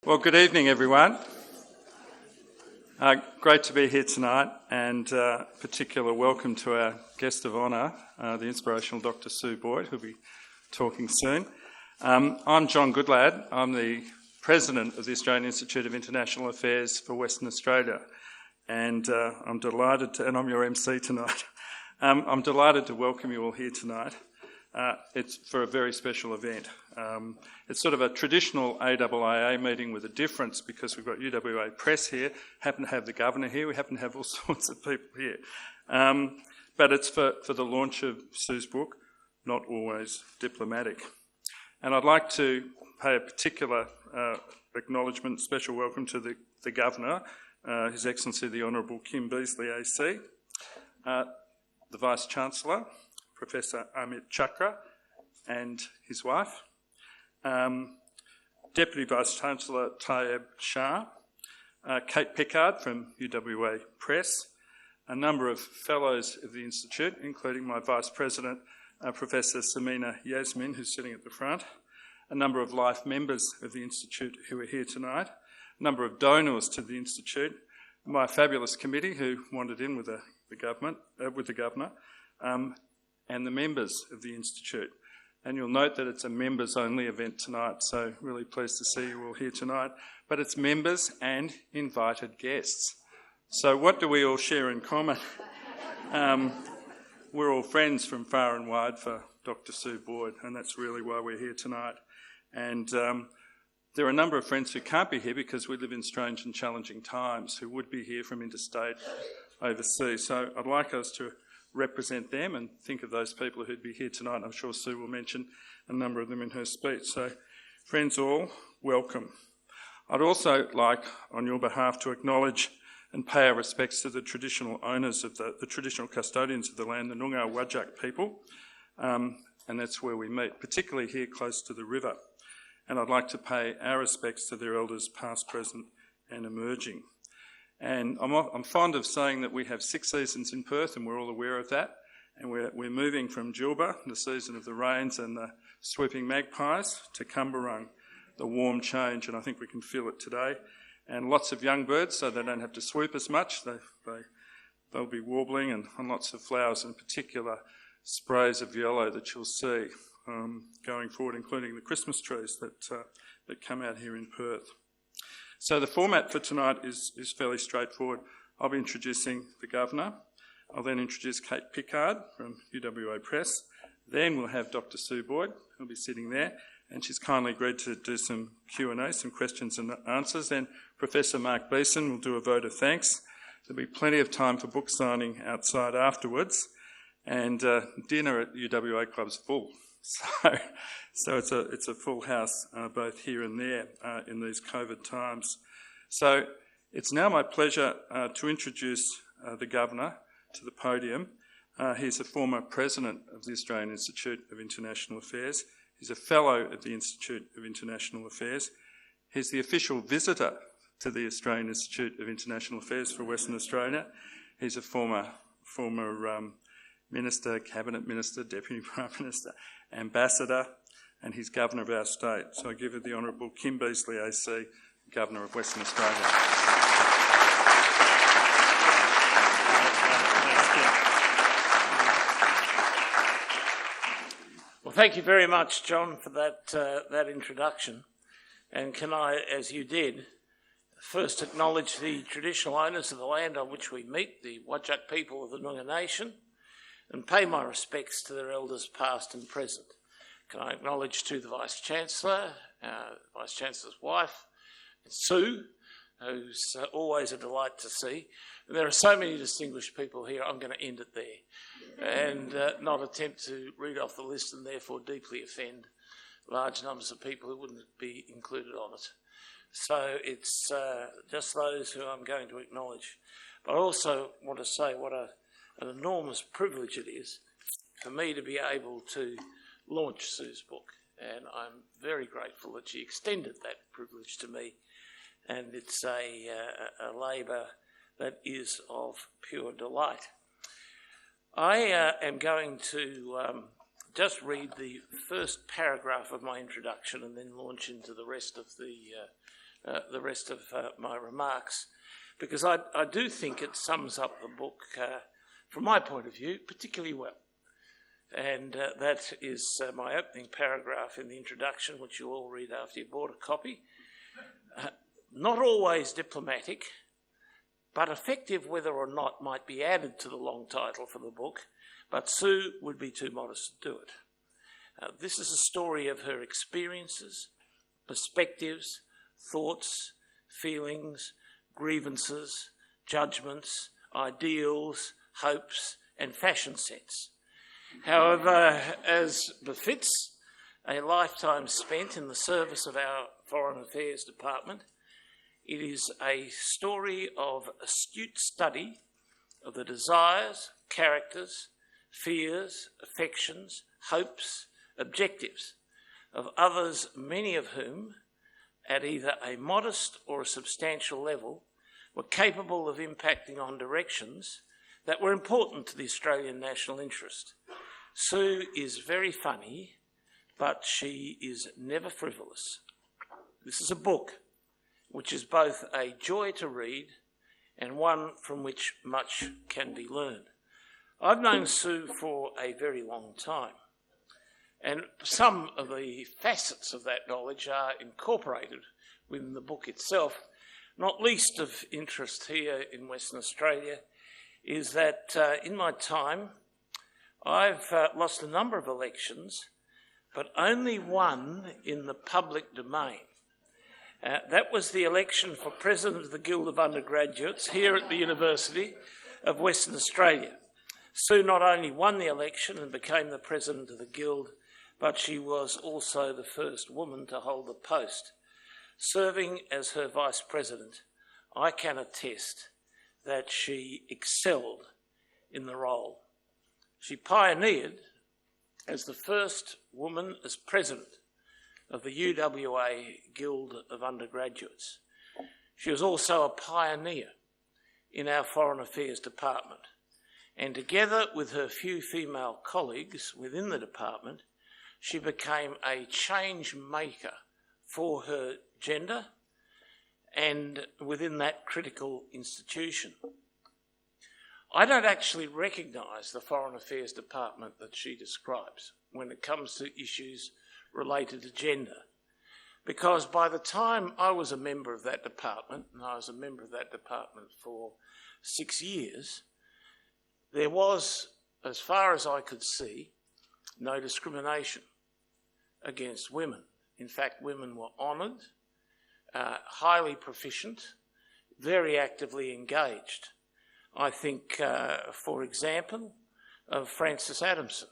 Well, good evening, everyone. Great to be here tonight, and particular welcome to our guest of honour, the inspirational Dr. Sue Boyd, who'll be talking soon. I'm John Goodlad. I'm the President of the Australian Institute of International Affairs for Western Australia, and I'm delighted to, and I'm your MC tonight. I'm delighted to welcome you all here tonight. It's for a very special event. It's sort of a traditional AIIA meeting with a difference because we've got UWA Press here, happen to have the Governor here, we happen to have all sorts of people here. But it's for the launch of Sue's book, Not Always Diplomatic. And I'd like to pay a particular acknowledgement, special welcome to the Governor, His Excellency the Honourable Kim Beazley AC, the Vice-Chancellor, Professor Amit Chakra and his wife, Deputy Vice-Chancellor Tayyab Shah, Kate Pickard from UWA Press, a number of fellows of the Institute, including my Vice-President, Professor Samina Yasmin, who's sitting at the front, a number of life members of the Institute who are here tonight, a number of donors to the Institute, my fabulous committee who wandered in with the Governor, and the members of the Institute. And you'll note that it's a members-only event tonight, so really pleased to see you all here tonight. But it's members and invited guests. So what do we all share in common? We're all friends from far and wide for Dr. Sue Boyd, and that's really why we're here tonight. And there are a number of friends who can't be here because we live in strange and challenging times, who would be here from interstate, overseas. So I'd like us to represent them and think of those people who'd be here tonight. I'm sure Sue will mention a number of them in her speech. So, friends all, welcome. I'd also like, on your behalf, to acknowledge and pay our respects to the traditional owners of the traditional custodians of the land, the Noongar Whadjuk people, and that's where we meet, particularly here close to the river. And I'd like to pay our respects to their elders past, present and emerging. And I'm fond of saying that we have 6 seasons in Perth, and we're all aware of that. And we're moving from Julba, the season of the rains and the swooping magpies, to Cumberung, the warm change, and I think we can feel it today. And lots of young birds, so they don't have to swoop as much. They'll be warbling, and lots of flowers, in particular sprays of yellow that you'll see going forward, including the Christmas trees that come out here in Perth. So the format for tonight is fairly straightforward. I'll be introducing the Governor. I'll then introduce Kate Pickard from UWA Press. Then we'll have Dr. Sue Boyd, who'll be sitting there, and she's kindly agreed to do some Q&A, some questions and answers. Then Professor Mark Beason will do a vote of thanks. There'll be plenty of time for book signing outside afterwards, and dinner at UWA Club's full. So it's a full house both here and there in these COVID times. So it's now my pleasure to introduce the Governor to the podium. He's a former President of the Australian Institute of International Affairs. He's a Fellow at the Institute of International Affairs. He's the official visitor to the Australian Institute of International Affairs for Western Australia. He's a former Minister, Cabinet Minister, Deputy Prime Minister, Ambassador, and he's Governor of our state. So I give it the Honourable Kim Beazley AC, Governor of Western Australia. Well, thank you very much, John, for that introduction. And can I, as you did, first acknowledge the traditional owners of the land on which we meet, the Whadjuk people of the Noongar Nation, and pay my respects to their elders past and present. Can I acknowledge to the Vice-Chancellor, Vice-Chancellor's wife, Sue, who's always a delight to see. And there are so many distinguished people here, I'm going to end it there and not attempt to read off the list and therefore deeply offend large numbers of people who wouldn't be included on it. So it's just those who I'm going to acknowledge. But I also want to say what an enormous privilege it is for me to be able to launch Sue's book, and I'm very grateful that she extended that privilege to me, and it's a labour that is of pure delight. I am going to just read the first paragraph of my introduction and then launch into the rest of the the rest of my remarks, because I do think it sums up the book, from my point of view, particularly well. And that is my opening paragraph in the introduction, which you all read after you bought a copy. Not always diplomatic, but effective whether or not might be added to the long title for the book, but Sue would be too modest to do it. This is a story of her experiences, perspectives, thoughts, feelings, grievances, judgments, ideals, hopes, and fashion sense. However, as befits a lifetime spent in the service of our Foreign Affairs Department, it is a story of astute study of the desires, characters, fears, affections, hopes, objectives of others, many of whom, at either a modest or a substantial level, were capable of impacting on directions that were important to the Australian national interest. Sue is very funny, but she is never frivolous. This is a book which is both a joy to read and one from which much can be learned. I've known Sue for a very long time, and some of the facets of that knowledge are incorporated within the book itself. Not least of interest here in Western Australia is that in my time I've lost a number of elections, but only one in the public domain. That was the election for President of the Guild of Undergraduates here at the University of Western Australia. Sue not only won the election and became the President of the Guild, but she was also the first woman to hold the post. Serving as her Vice President, I can attest that she excelled in the role. She pioneered as the first woman as President of the UWA Guild of Undergraduates. She was also a pioneer in our Foreign Affairs Department, and together with her few female colleagues within the department, she became a change maker for her gender and within that critical institution. I don't actually recognise the Foreign Affairs Department that she describes when it comes to issues related to gender, because by the time I was a member of that department, and I was a member of that department for 6 years, there was, as far as I could see, no discrimination against women. In fact, women were honoured, highly proficient, very actively engaged. I think, for example, of Frances Adamson,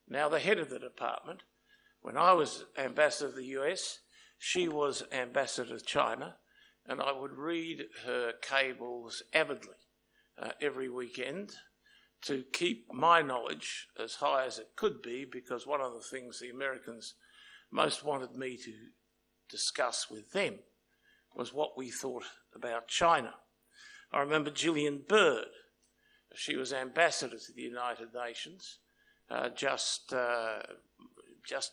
now the head of the department. When I was ambassador to the US, she was ambassador to China, and I would read her cables avidly every weekend to keep my knowledge as high as it could be, because one of the things the Americans most wanted me to discuss with them was what we thought about China. I remember Gillian Bird. She was ambassador to the United Nations, just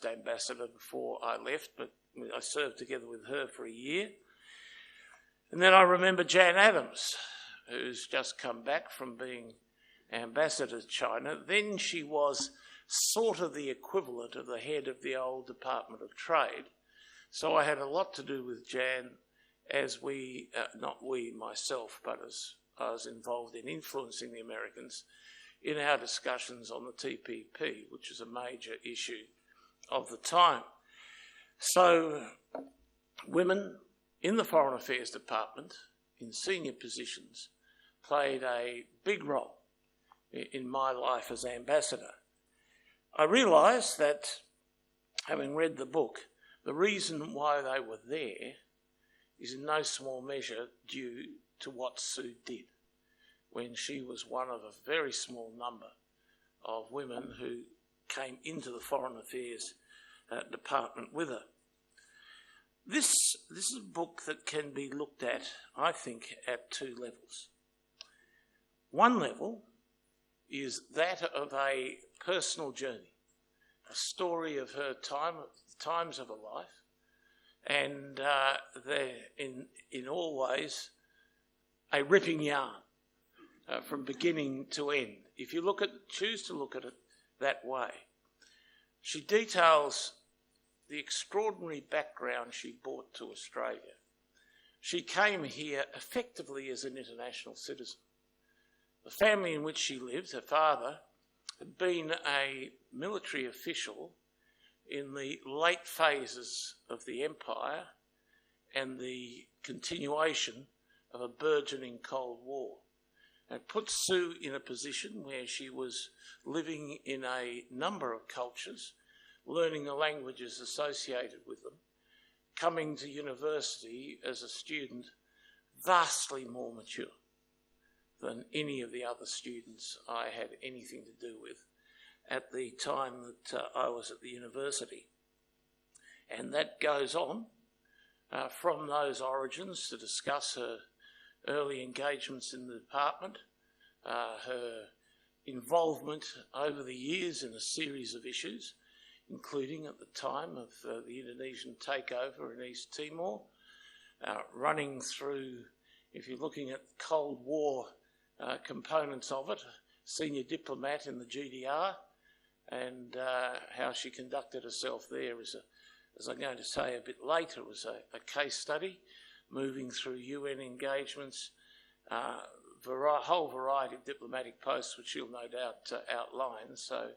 ambassador before I left, but I served together with her for a year. And then I remember Jan Adams, who's just come back from being ambassador to China. Then she was sort of the equivalent of the head of the old Department of Trade. So I had a lot to do with Jan as we, not we, myself, but as I was involved in influencing the Americans in our discussions on the TPP, which is a major issue of the time. So women in the Foreign Affairs Department, in senior positions, played a big role in my life as ambassador. I realised that, having read the book, the reason why they were there is in no small measure due to what Sue did when she was one of a very small number of women who came into the Foreign Affairs Department with her. This is a book that can be looked at, I think, at two levels. One level is that of a personal journey, a story of her times of her life, and they're in all ways a ripping yarn from beginning to end. If you choose to look at it that way, she details the extraordinary background she brought to Australia. She came here effectively as an international citizen. The family in which she lived, her father, had been a military official in the late phases of the empire and the continuation of a burgeoning Cold War. It put Sue in a position where she was living in a number of cultures, learning the languages associated with them, coming to university as a student vastly more mature than any of the other students I had anything to do with at the time that I was at the university. And that goes on from those origins to discuss her early engagements in the department, her involvement over the years in a series of issues, including at the time of the Indonesian takeover in East Timor, running through, if you're looking at Cold War components of it, senior diplomat in the GDR, and how she conducted herself there as I'm going to say a bit later, was a case study, moving through UN engagements, whole variety of diplomatic posts, which you'll no doubt outline, so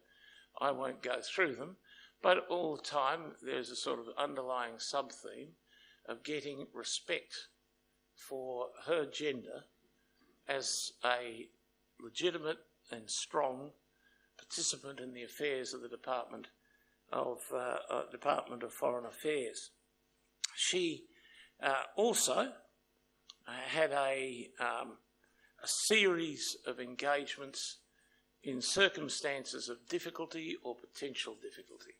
I won't go through them. But all the time, there's a sort of underlying sub-theme of getting respect for her gender as a legitimate and strong participant in the affairs of the Department of Foreign Affairs. She also had a series of engagements in circumstances of difficulty or potential difficulty.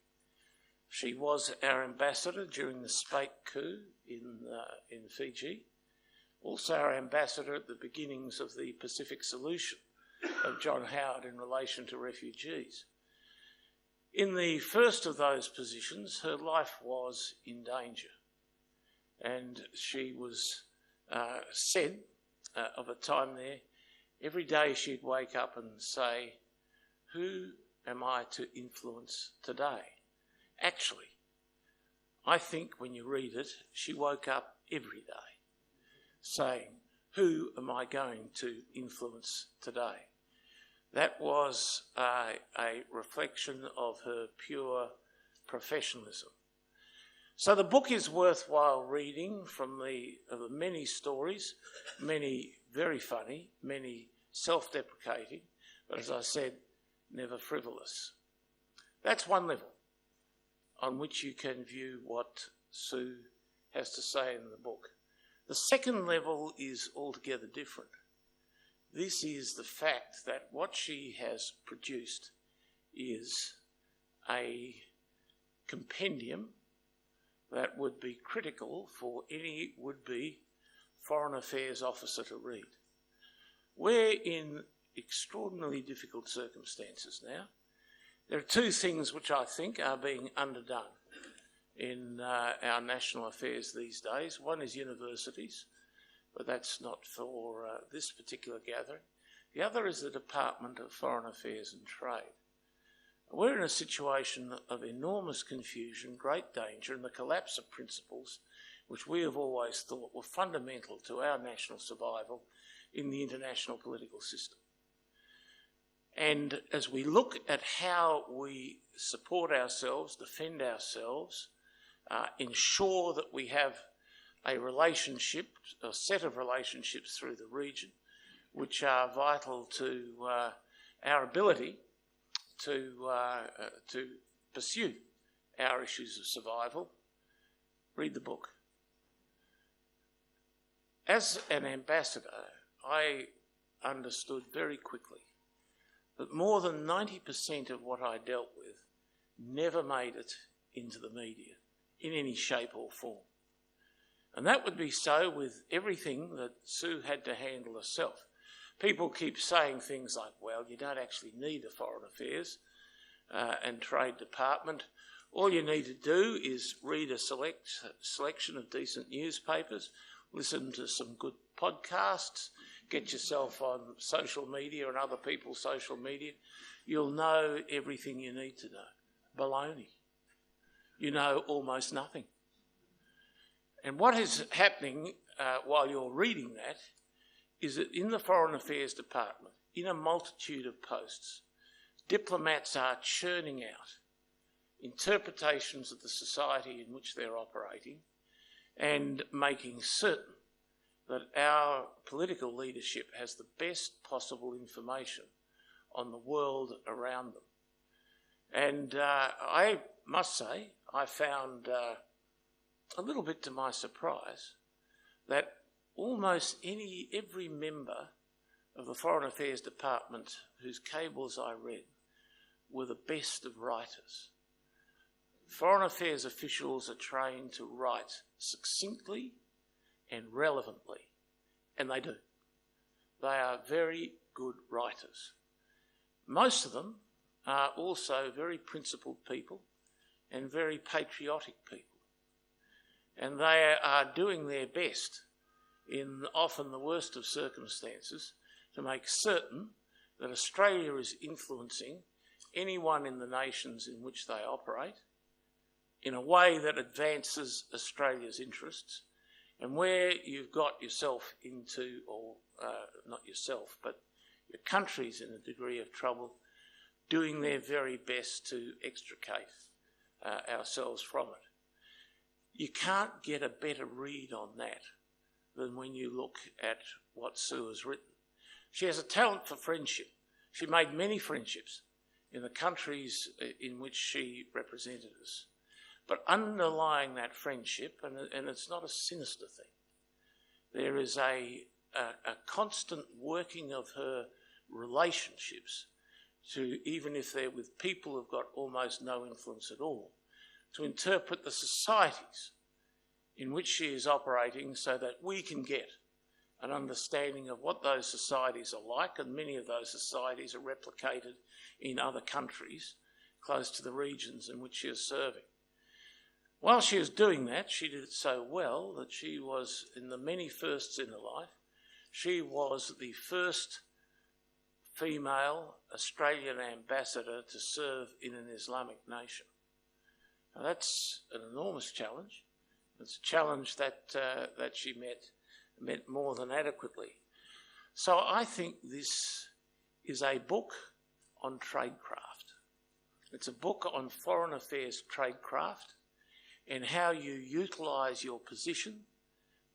She was our ambassador during the Spate coup in Fiji, also our ambassador at the beginnings of the Pacific Solution of John Howard in relation to refugees. In the first of those positions, her life was in danger, and she was said of a time there, every day she'd wake up and say, "Who am I to influence today?" Actually, I think when you read it, she woke up every day saying, "Who am I going to influence today?" That was a reflection of her pure professionalism. So the book is worthwhile reading from the many stories, many very funny, many self-deprecating, but as I said, never frivolous. That's one level on which you can view what Sue has to say in the book. The second level is altogether different. This is the fact that what she has produced is a compendium that would be critical for any would-be Foreign Affairs officer to read. We're in extraordinarily difficult circumstances now. There are two things which I think are being underdone in our national affairs these days. One is universities, but that's not for this particular gathering. The other is the Department of Foreign Affairs and Trade. We're in a situation of enormous confusion, great danger, and the collapse of principles which we have always thought were fundamental to our national survival in the international political system. And as we look at how we support ourselves, defend ourselves, ensure that we have a relationship, a set of relationships through the region, which are vital to our ability to pursue our issues of survival, read the book. As an ambassador, I understood very quickly that more than 90% of what I dealt with never made it into the media in any shape or form. And that would be so with everything that Sue had to handle herself. People keep saying things like, well, you don't actually need a Foreign Affairs and Trade Department. All you need to do is read a selection of decent newspapers, listen to some good podcasts, get yourself on social media and other people's social media. You'll know everything you need to know. Baloney. You know almost nothing. And what is happening while you're reading that is that in the Foreign Affairs Department, in a multitude of posts, diplomats are churning out interpretations of the society in which they're operating and making certain that our political leadership has the best possible information on the world around them. And I must say, I found, a little bit to my surprise, that almost every member of the Foreign Affairs Department whose cables I read were the best of writers. Foreign Affairs officials are trained to write succinctly and relevantly, and they do. They are very good writers. Most of them are also very principled people and very patriotic people. And they are doing their best in often the worst of circumstances to make certain that Australia is influencing anyone in the nations in which they operate in a way that advances Australia's interests, and where you've got yourself into, or not yourself, but your country's in a degree of trouble, doing their very best to extricate ourselves from it. You can't get a better read on that than when you look at what Sue has written. She has a talent for friendship. She made many friendships in the countries in which she represented us. But underlying that friendship, and it's not a sinister thing, there is a constant working of her relationships to, even if they're with people who've got almost no influence at all, to interpret the societies in which she is operating so that we can get an understanding of what those societies are like, and many of those societies are replicated in other countries close to the regions in which she is serving. While she was doing that, she did it so well that she was, in the many firsts in her life, she was the first female Australian ambassador to serve in an Islamic nation. Now that's an enormous challenge. It's a challenge that she met more than adequately. So I think this is a book on tradecraft. It's a book on foreign affairs tradecraft and how you utilise your position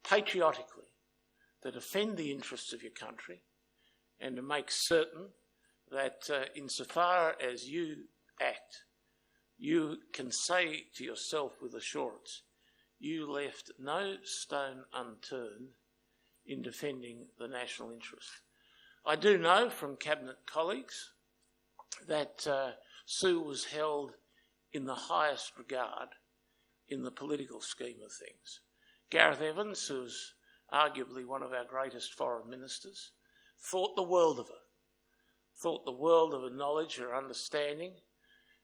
patriotically to defend the interests of your country and to make certain that insofar as you act, you can say to yourself with assurance, you left no stone unturned in defending the national interest. I do know from Cabinet colleagues that Sue was held in the highest regard in the political scheme of things. Gareth Evans, who's arguably one of our greatest foreign ministers, thought the world of her, thought the world of her knowledge, her understanding.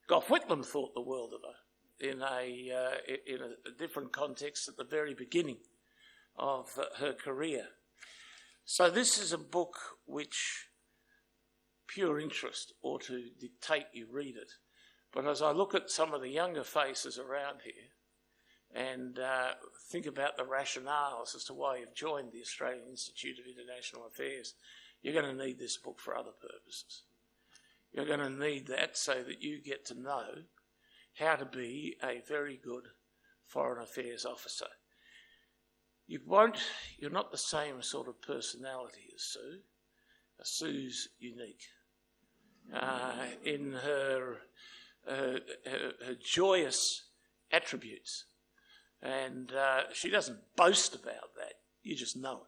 Gough Whitlam thought the world of her in a different context at the very beginning of her career. So this is a book which pure interest ought to dictate you read it. But as I look at some of the younger faces around here and think about the rationales as to why you've joined the Australian Institute of International Affairs, you're going to need this book for other purposes. You're going to need that so that you get to know how to be a very good foreign affairs officer. You're not the same sort of personality as Sue. Sue's unique in her joyous attributes. And she doesn't boast about that. You just know it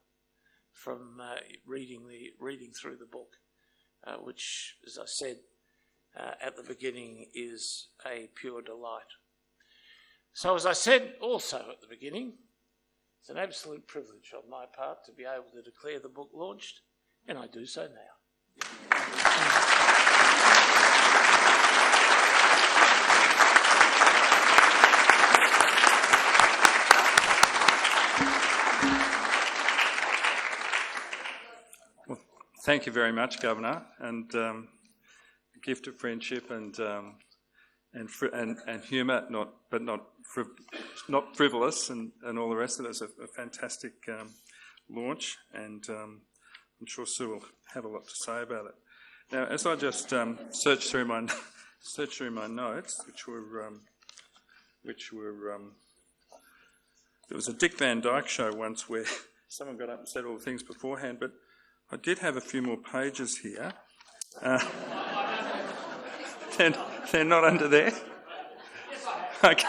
from reading through the book, which, as I said at the beginning, is a pure delight. So, as I said also at the beginning, it's an absolute privilege on my part to be able to declare the book launched, and I do so now. thank you very much, Governor, and a gift of friendship and humour, not frivolous, and all the rest of it. It's a fantastic launch, and I'm sure Sue will have a lot to say about it. Now, as I just searched through my notes, which were there was a Dick Van Dyke show once where someone got up and said all the things beforehand, but I did have a few more pages here. They're not under there? Okay.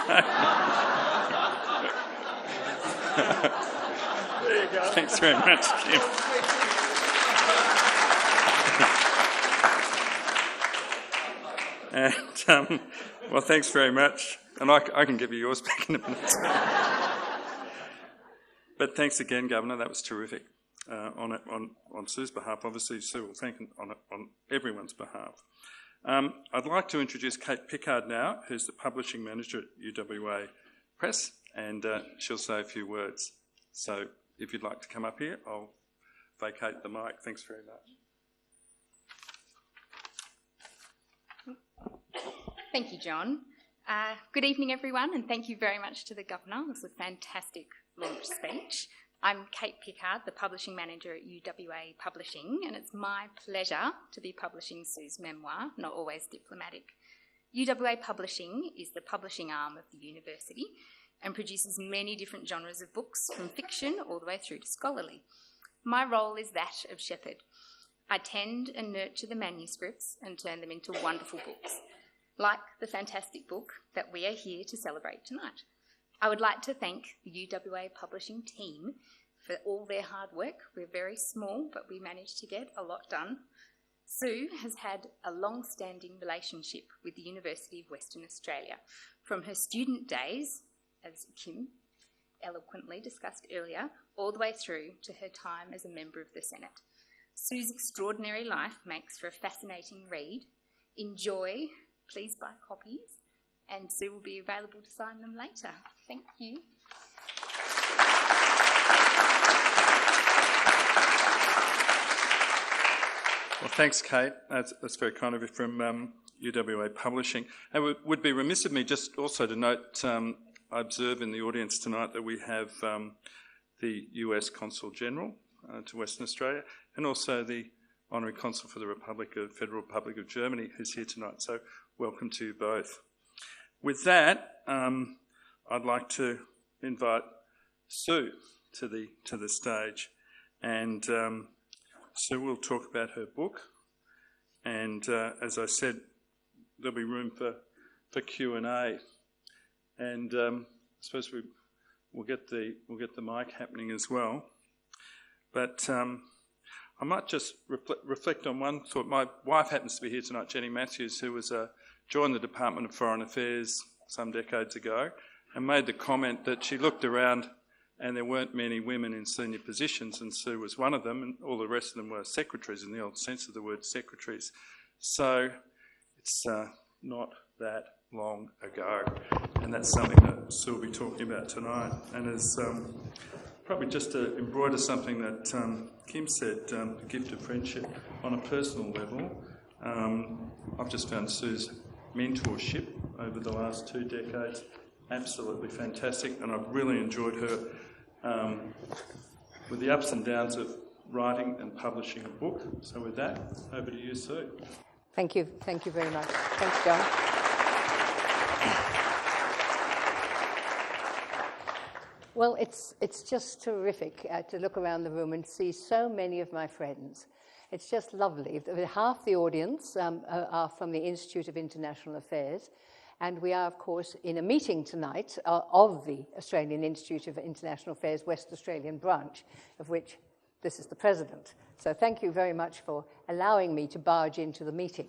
There you go. Thanks very much, Kim. And, well, thanks very much. And I can give you yours back in a minute. But thanks again, Governor. That was terrific. On Sue's behalf, obviously, Sue will thank on everyone's behalf. I'd like to introduce Kate Pickard now, who's the publishing manager at UWA Press, and she'll say a few words. So if you'd like to come up here, I'll vacate the mic. Thanks very much. Thank you, John. Good evening, everyone, and thank you very much to the Governor. It was a fantastic launch speech. I'm Kate Pickard, the Publishing Manager at UWA Publishing, and it's my pleasure to be publishing Sue's memoir, Not Always Diplomatic. UWA Publishing is the publishing arm of the university and produces many different genres of books, from fiction all the way through to scholarly. My role is that of shepherd. I tend and nurture the manuscripts and turn them into wonderful books, like the fantastic book that we are here to celebrate tonight. I would like to thank the UWA Publishing team for all their hard work. We're very small, but we managed to get a lot done. Sue has had a long-standing relationship with the University of Western Australia, from her student days, as Kim eloquently discussed earlier, all the way through to her time as a member of the Senate. Sue's extraordinary life makes for a fascinating read. Enjoy, please buy copies, and Sue will be available to sign them later. Thank you. Well, thanks, Kate. That's very kind of you from UWA Publishing. And it would be remiss of me just also to note, I observe in the audience tonight that we have the US Consul General to Western Australia, and also the Honorary Consul for the Federal Republic of Germany, who's here tonight. So welcome to you both. With that, I'd like to invite Sue to the stage, and Sue will talk about her book. And as I said, there'll be room for Q&A, and I suppose we'll get the mic happening as well. But I might just reflect on one thought. My wife happens to be here tonight, Jenny Matthews, who was joined the Department of Foreign Affairs some decades ago, and made the comment that she looked around and there weren't many women in senior positions, and Sue was one of them, and all the rest of them were secretaries in the old sense of the word secretaries. So it's not that long ago, and that's something that Sue will be talking about tonight. And as probably just to embroider something that Kim said, the gift of friendship, on a personal level, I've just found Sue's mentorship over the last 2 decades absolutely fantastic, and I've really enjoyed her with the ups and downs of writing and publishing a book. So with that, over to you, Sue. Thank you very much. Thanks, John. Well, it's just terrific to look around the room and see so many of my friends. It's just lovely. Half the audience are from the Institute of International Affairs, and we are, of course, in a meeting tonight of the Australian Institute of International Affairs West Australian branch, of which this is the president. So thank you very much for allowing me to barge into the meeting.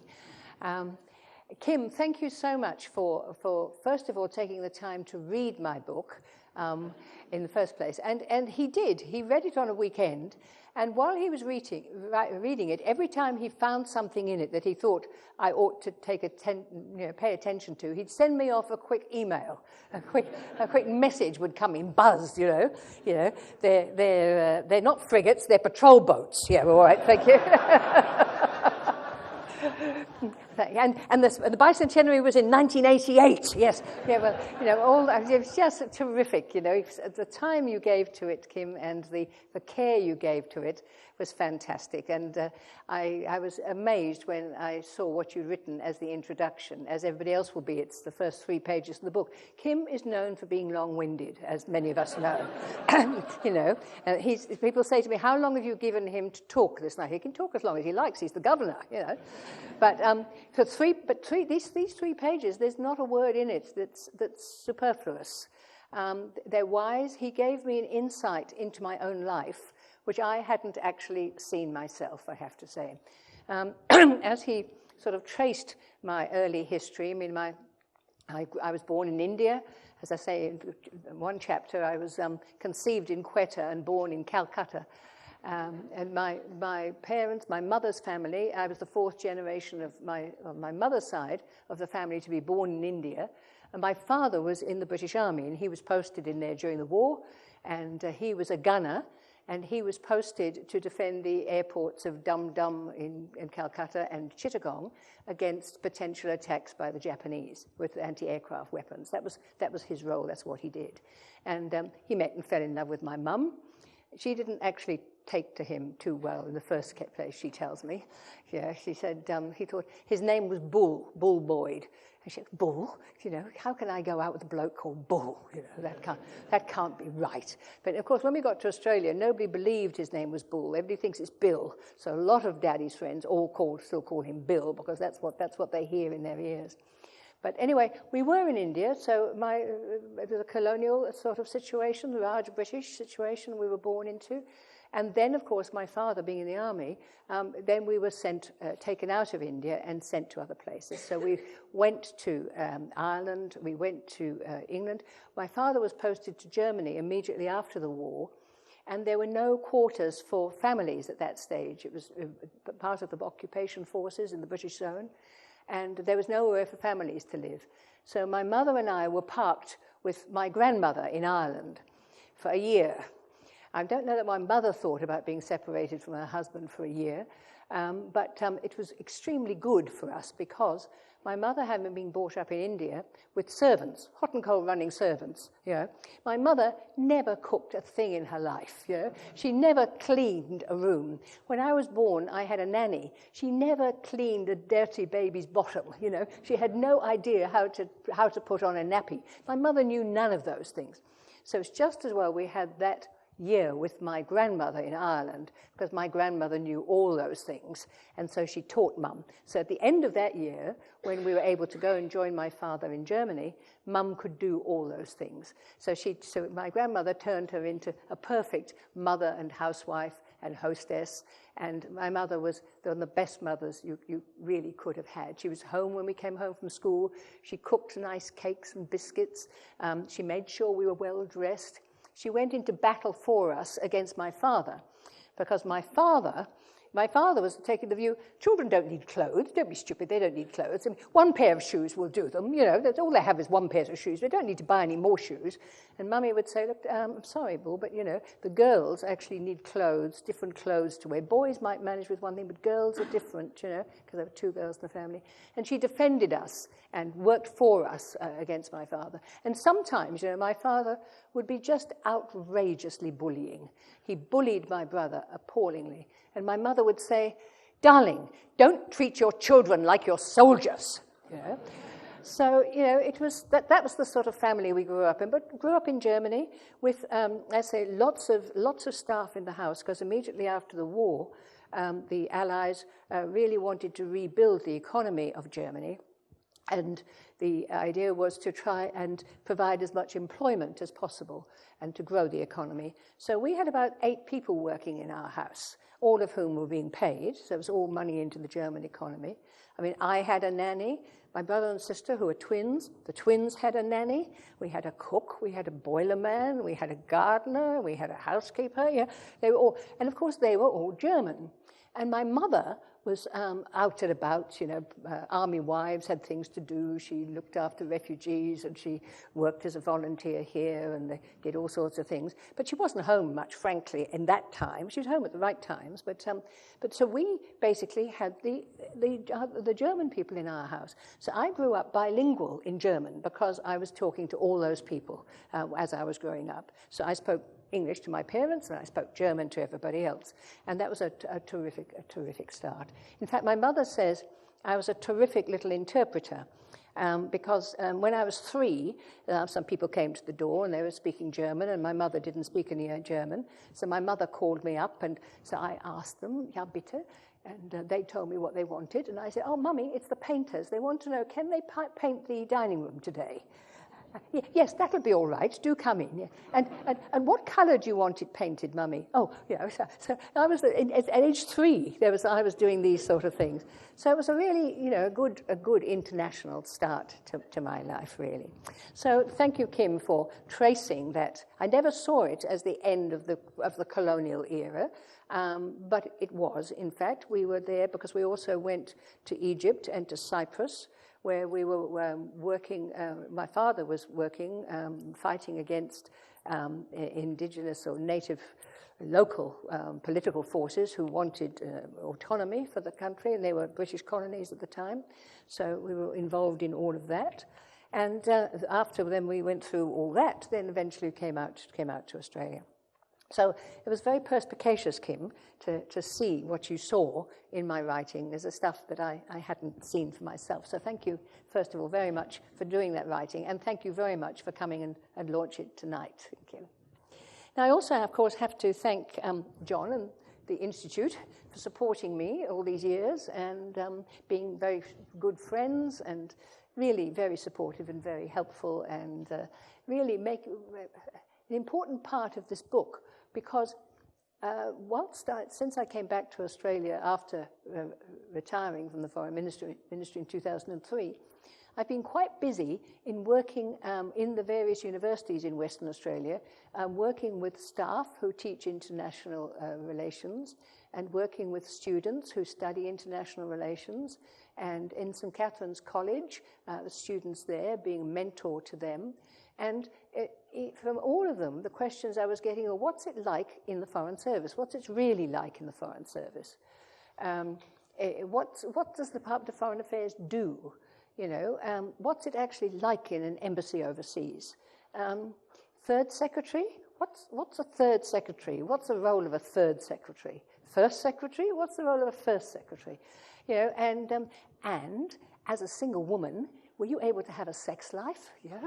Kim, thank you so much for first of all, taking the time to read my book. in the first place. And he did. He read it on a weekend, and while he was reading it, every time he found something in it that he thought I ought to pay attention to, he'd send me off a quick email. A quick message would come in, buzzed, you know. They're not frigates, they're patrol boats. Yeah, all right, thank you. And the bicentenary was in 1988. Yes, yeah. Well, you know, it was just terrific. You know, the time you gave to it, Kim, and the care you gave to it was fantastic. And I was amazed when I saw what you'd written as the introduction, as everybody else will be. It's the first 3 pages of the book. Kim is known for being long-winded, as many of us know. You know, people say to me, "How long have you given him to talk this night?" He can talk as long as he likes. He's the governor, you know. But these 3 pages, there's not a word in it that's superfluous. They're wise. He gave me an insight into my own life, which I hadn't actually seen myself, I have to say. As he sort of traced my early history, I mean, I was born in India. As I say in one chapter, I was conceived in Quetta and born in Calcutta. And my parents, my mother's family, I was the 4th generation of my mother's side of the family to be born in India. And my father was in the British Army, and he was posted in there during the war, and he was a gunner, and he was posted to defend the airports of Dum Dum in Calcutta and Chittagong against potential attacks by the Japanese with anti-aircraft weapons. That was his role. That's what he did. And he met and fell in love with my mum. She didn't actually take to him too well in the first place, she tells me. Yeah, she said he thought his name was Bull Boyd. And she said, "Bull? You know, how can I go out with a bloke called Bull? You know, that can't be right." But of course, when we got to Australia, nobody believed his name was Bull. Everybody thinks it's Bill. So a lot of Daddy's friends still call him Bill, because that's what they hear in their ears. But anyway, we were in India, so it was a colonial sort of situation, the large British situation we were born into. And then, of course, my father being in the army, then we were taken out of India and sent to other places. So we went to Ireland, we went to England. My father was posted to Germany immediately after the war, and there were no quarters for families at that stage. It was part of the occupation forces in the British zone, and there was nowhere for families to live. So my mother and I were parked with my grandmother in Ireland for a year. I don't know that my mother thought about being separated from her husband for a year, but it was extremely good for us, because my mother, having been brought up in India with servants, hot and cold running servants, you know, my mother never cooked a thing in her life. You know, she never cleaned a room. When I was born, I had a nanny. She never cleaned a dirty baby's bottom. You know, she had no idea how to put on a nappy. My mother knew none of those things. So it's just as well we had that year with my grandmother in Ireland, because my grandmother knew all those things, and so she taught Mum. So at the end of that year, when we were able to go and join my father in Germany, Mum could do all those things. So my grandmother turned her into a perfect mother and housewife and hostess, and my mother was one of the best mothers you really could have had. She was home when we came home from school. She cooked nice cakes and biscuits. She made sure we were well dressed. She went into battle for us against my father, because my father was taking the view, children don't need clothes, don't be stupid, they don't need clothes. I mean, one pair of shoes will do them, you know, that's all they have is one pair of shoes, they don't need to buy any more shoes. And Mummy would say, "Look, I'm sorry, Bull, but, you know, the girls actually need clothes, different clothes to wear. Boys might manage with one thing, but girls are different, you know, because there were 2 girls in the family." And she defended us and worked for us against my father. And sometimes, you know, my father would be just outrageously bullying. He bullied my brother appallingly. And my mother would say, "Darling, don't treat your children like your soldiers." You know? So, you know, it was that was the sort of family we grew up in. But grew up in Germany with, I say, lots of staff in the house, because immediately after the war, the Allies really wanted to rebuild the economy of Germany. And the idea was to try and provide as much employment as possible and to grow the economy. So we had about 8 people working in our house, all of whom were being paid. So it was all money into the German economy. I mean, I had a nanny. My brother and sister, who were twins, the twins had a nanny. We had a cook. We had a boiler man. We had a gardener. We had a housekeeper. Yeah, they were all, and of course, they were all German. And my mother was out and about, army wives had things to do. She looked after refugees and she worked as a volunteer here and they did all sorts of things. But she wasn't home much, frankly, in that time. She was home at the right times. But so we basically had the German people in our house. So I grew up bilingual in German because I was talking to all those people as I was growing up. So I spoke English to my parents, and I spoke German to everybody else. And that was a terrific start. In fact, my mother says I was a terrific little interpreter because when I was 3, some people came to the door and they were speaking German, and my mother didn't speak any German. So my mother called me up, and so I asked them, ja bitte, and they told me what they wanted. And I said, oh, Mummy, it's the painters. They want to know, can they paint the dining room today? Yes, that'll be all right. Do come in. Yeah. And what colour do you want it painted, Mummy? Oh, so I was at age 3. I was doing these sort of things. So it was a really, a good international start to my life, really. So thank you, Kim, for tracing that. I never saw it as the end of the colonial era, but it was. In fact, we were there because we also went to Egypt and to Cyprus, where we were working, my father was working, fighting against indigenous or native local political forces who wanted autonomy for the country, and they were British colonies at the time. So we were involved in all of that. And after then we went through all that, then eventually came out to Australia. So it was very perspicacious, Kim, to see what you saw in my writing. There's stuff that I hadn't seen for myself. So thank you, first of all, very much for doing that writing, and thank you very much for coming and launch it tonight. Thank you. Now, I also, of course, have to thank John and the Institute for supporting me all these years and being very good friends and really very supportive and very helpful and really make an important part of this book. Because since I came back to Australia after retiring from the Foreign Ministry in 2003, I've been quite busy in working in the various universities in Western Australia, working with staff who teach international relations and working with students who study international relations, and in St Catherine's College, the students there, being a mentor to them. And from all of them, the questions I was getting are, what's it like in the Foreign Service? What's it really like in the Foreign Service? What does the Department of Foreign Affairs do? What's it actually like in an embassy overseas? Third secretary? What's a third secretary? What's the role of a third secretary? First secretary? What's the role of a first secretary? And as a single woman, were you able to have a sex life? Yeah.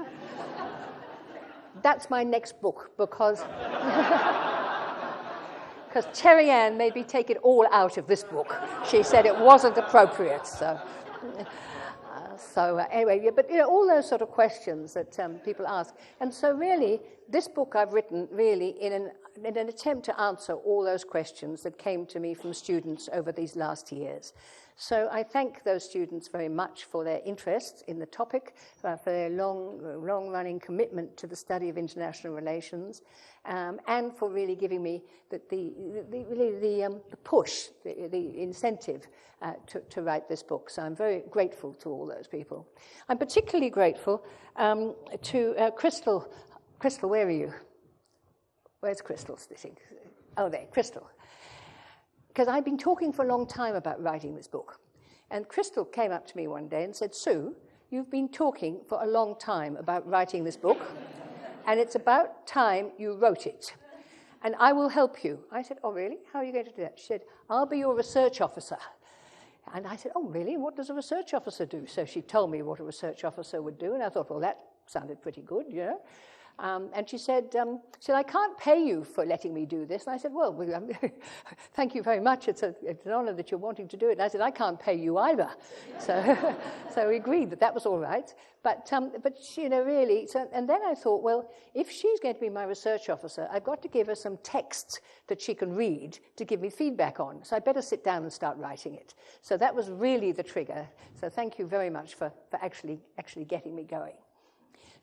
That's my next book, because Terry Ann made me take it all out of this book. She said it wasn't appropriate. So anyway, yeah, but all those sort of questions that people ask. And so really, this book I've written really in an attempt to answer all those questions that came to me from students over these last years. So I thank those students very much for their interest in the topic, for their long-running commitment to the study of international relations, and for really giving me the push, the incentive to write this book. So I'm very grateful to all those people. I'm particularly grateful to Crystal. Crystal, where are you? Where's Crystal sitting? Oh, there, Crystal. Because I've been talking for a long time about writing this book. And Crystal came up to me one day and said, Sue, you've been talking for a long time about writing this book, and it's about time you wrote it. And I will help you. I said, oh, really? How are you going to do that? She said, I'll be your research officer. And I said, oh, really? What does a research officer do? So she told me what a research officer would do, and I thought, well, that sounded pretty good, And she said, I can't pay you for letting me do this. And I said, well, thank you very much. It's an honor that you're wanting to do it. And I said, I can't pay you either. So we agreed that was all right. But really, and then I thought, well, if she's going to be my research officer, I've got to give her some texts that she can read to give me feedback on. So I better sit down and start writing it. So that was really the trigger. So thank you very much for actually getting me going.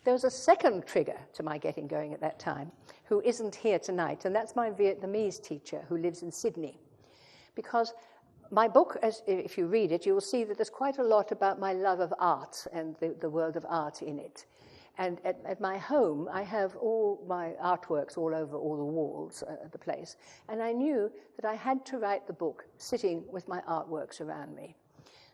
There was a second trigger to my getting going at that time, who isn't here tonight, and that's my Vietnamese teacher who lives in Sydney. Because my book, if you read it, you will see that there's quite a lot about my love of art and the world of art in it. And at my home, I have all my artworks all over all the walls of the place. And I knew that I had to write the book sitting with my artworks around me.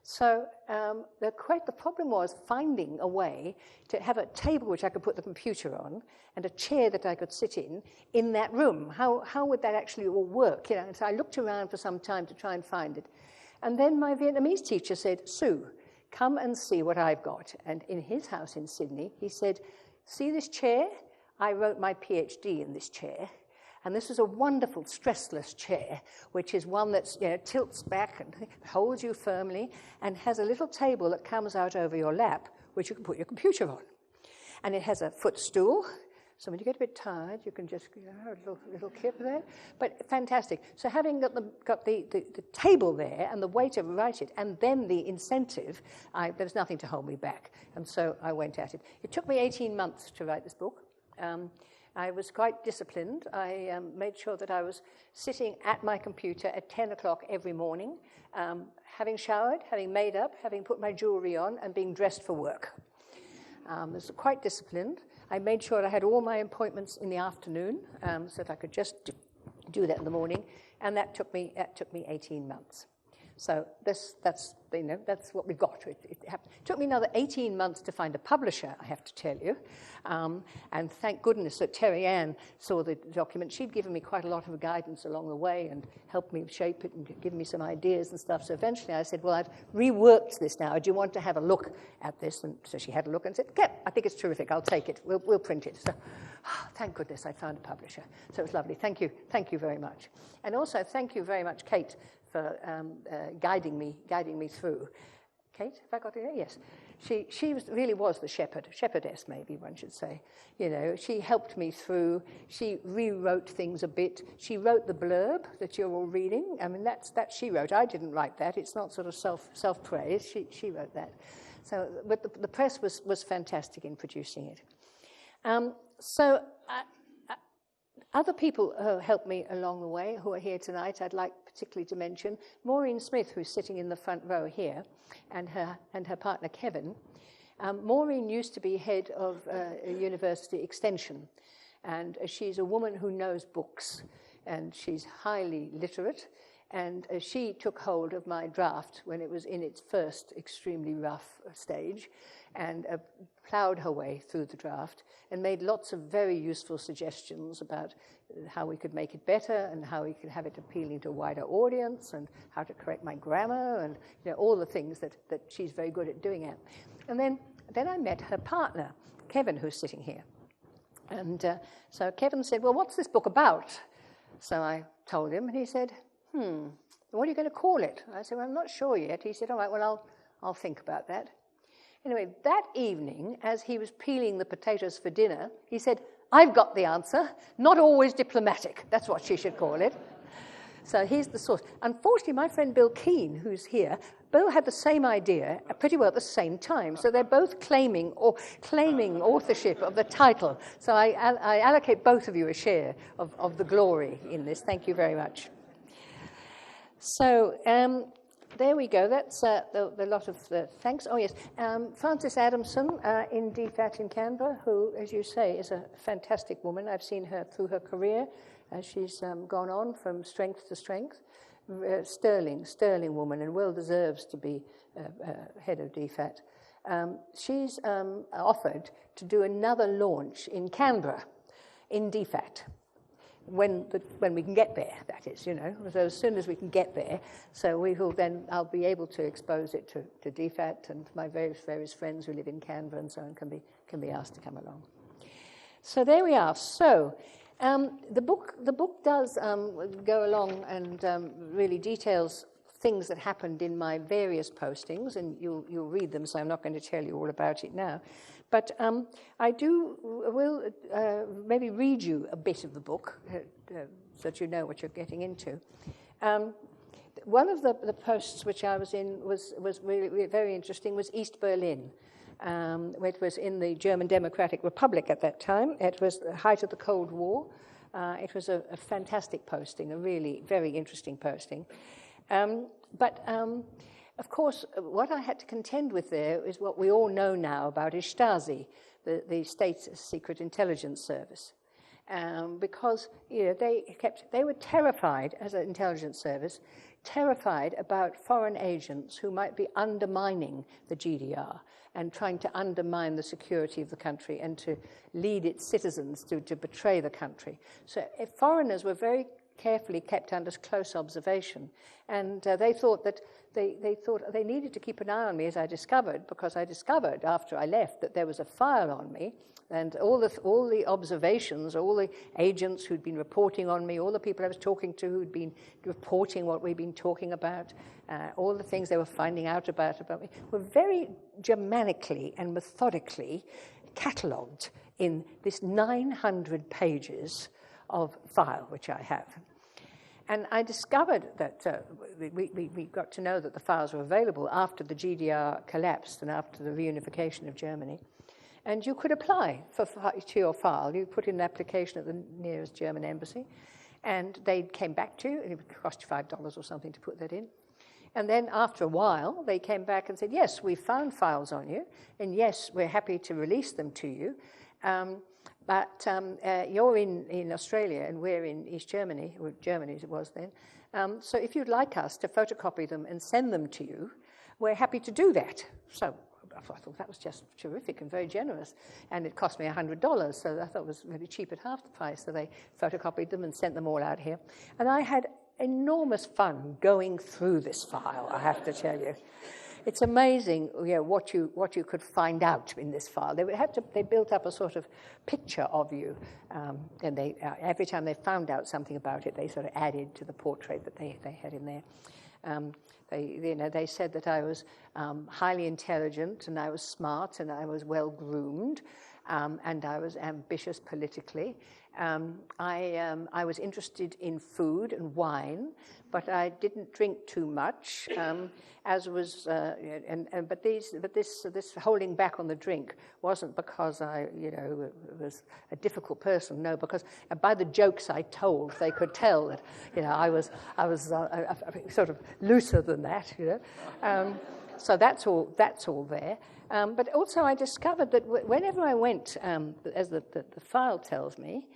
So the problem was finding a way to have a table which I could put the computer on and a chair that I could sit in that room. How would that actually all work? And so I looked around for some time to try and find it. And then my Vietnamese teacher said, Sue, come and see what I've got. And in his house in Sydney, he said, see this chair? I wrote my PhD in this chair. And this is a wonderful stressless chair, which is one that tilts back and holds you firmly and has a little table that comes out over your lap, which you can put your computer on. And it has a footstool, so when you get a bit tired, you can just, a little kip there. But fantastic. So having got the table there and the way to write it, and then the incentive, there was nothing to hold me back. And so I went at it. It took me 18 months to write this book. I was quite disciplined. I made sure that I was sitting at my computer at 10 o'clock every morning, having showered, having made up, having put my jewelry on, and being dressed for work. I was quite disciplined. I made sure I had all my appointments in the afternoon, so that I could just do that in the morning, and that took me 18 months. So that's what we've got. It took me another 18 months to find a publisher, I have to tell you. And thank goodness that Terry Ann saw the document. She'd given me quite a lot of guidance along the way and helped me shape it and give me some ideas and stuff. So eventually I said, well, I've reworked this now. Do you want to have a look at this? And so she had a look and said, yeah, I think it's terrific. I'll take it. We'll print it. So thank goodness I found a publisher. So it was lovely. Thank you very much. And also thank you very much, Kate, for guiding me through. Kate, have I got it there? Yes. She really was the shepherdess, maybe one should say. She helped me through. She rewrote things a bit. She wrote the blurb that you're all reading. I mean, that she wrote. I didn't write that. It's not sort of self-praise. She wrote that. So, but the press was fantastic in producing it. Other people who helped me along the way, who are here tonight, I'd like particularly to mention Maureen Smith, who's sitting in the front row here, and her partner Kevin. Maureen used to be head of a university extension, and she's a woman who knows books, and she's highly literate, and she took hold of my draft when it was in its first extremely rough stage, and ploughed her way through the draft and made lots of very useful suggestions about how we could make it better and how we could have it appealing to a wider audience and how to correct my grammar and all the things that she's very good at doing it. And then I met her partner, Kevin, who's sitting here. And so Kevin said, well, what's this book about? So I told him, and he said, what are you going to call it? I said, well, I'm not sure yet. He said, all right, well, I'll think about that. Anyway, that evening, as he was peeling the potatoes for dinner, he said, I've got the answer. Not always diplomatic. That's what she should call it. So here's the source. Unfortunately, my friend Bill Keane, who's here, Bill had the same idea pretty well at the same time. So they're both claiming authorship of the title. So I allocate both of you a share of the glory in this. Thank you very much. So there we go. That's the lot of the thanks. Oh, yes. Frances Adamson in DFAT in Canberra, who, as you say, is a fantastic woman. I've seen her through her career as she's gone on from strength to strength. Sterling woman, and well deserves to be head of DFAT. She's offered to do another launch in Canberra in DFAT. When we can get there, that is, so as soon as we can get there. So I'll be able to expose it to DFAT, and my various friends who live in Canberra and so on can be asked to come along. So there we are. So the book does go along and really details things that happened in my various postings, and you'll read them, so I'm not going to tell you all about it now. But I will maybe read you a bit of the book so that you know what you're getting into. One of the posts which I was in was really very interesting, was East Berlin. It was in the German Democratic Republic at that time. It was the height of the Cold War. It was a fantastic posting, a really very interesting posting. But of course, what I had to contend with there is what we all know now about Stasi, the state's secret intelligence service. Because they were terrified, as an intelligence service, terrified about foreign agents who might be undermining the GDR and trying to undermine the security of the country and to lead its citizens to betray the country. So foreigners were very carefully kept under close observation, and they thought that they needed to keep an eye on me, as I discovered, because I discovered after I left that there was a file on me, and all the observations, all the agents who'd been reporting on me, all the people I was talking to who'd been reporting what we'd been talking about, all the things they were finding out about me, were very Germanically and methodically catalogued in this 900 pages of file which I have. And I discovered that we got to know that the files were available after the GDR collapsed and after the reunification of Germany. And you could apply to your file. You put in an application at the nearest German embassy, and they came back to you, and it would cost you $5 or something to put that in. And then after a while, they came back and said, yes, we found files on you, and yes, we're happy to release them to you. But you're in Australia and we're in East Germany, or Germany as it was then. So if you'd like us to photocopy them and send them to you, we're happy to do that. So I thought that was just terrific and very generous. And it cost me $100, so I thought it was really cheap at half the price. So they photocopied them and sent them all out here. And I had enormous fun going through this file, I have to tell you. It's amazing, what you could find out in this file. They built up a sort of picture of you, and they every time they found out something about it, they sort of added to the portrait that they had in there. They said that I was highly intelligent, and I was smart, and I was well groomed, and I was ambitious politically. I was interested in food and wine, but I didn't drink too much. But this holding back on the drink wasn't because I, was a difficult person. No, because by the jokes I told, they could tell that, I was sort of looser than that. So that's all there. But also I discovered that whenever I went, as the file tells me,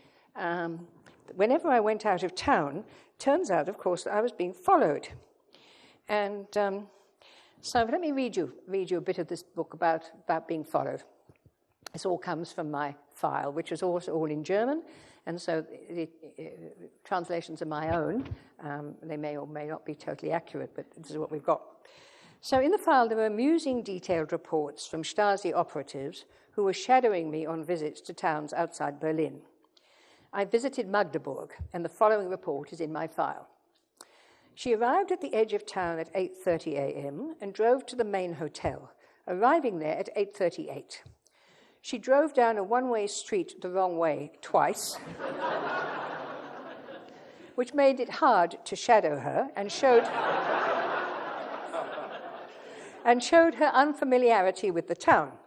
whenever I went out of town, turns out, of course, that I was being followed. And so let me read you a bit of this book about being followed. This all comes from my file, which is also all in German, and so the translations are my own. They may or may not be totally accurate, but this is what we've got. So in the file, there were amusing detailed reports from Stasi operatives who were shadowing me on visits to towns outside Berlin. I visited Magdeburg, and the following report is in my file. She arrived at the edge of town at 8:30 a.m. and drove to the main hotel, arriving there at 8:38. She drove down a one-way street the wrong way twice, which made it hard to shadow her and showed her unfamiliarity with the town.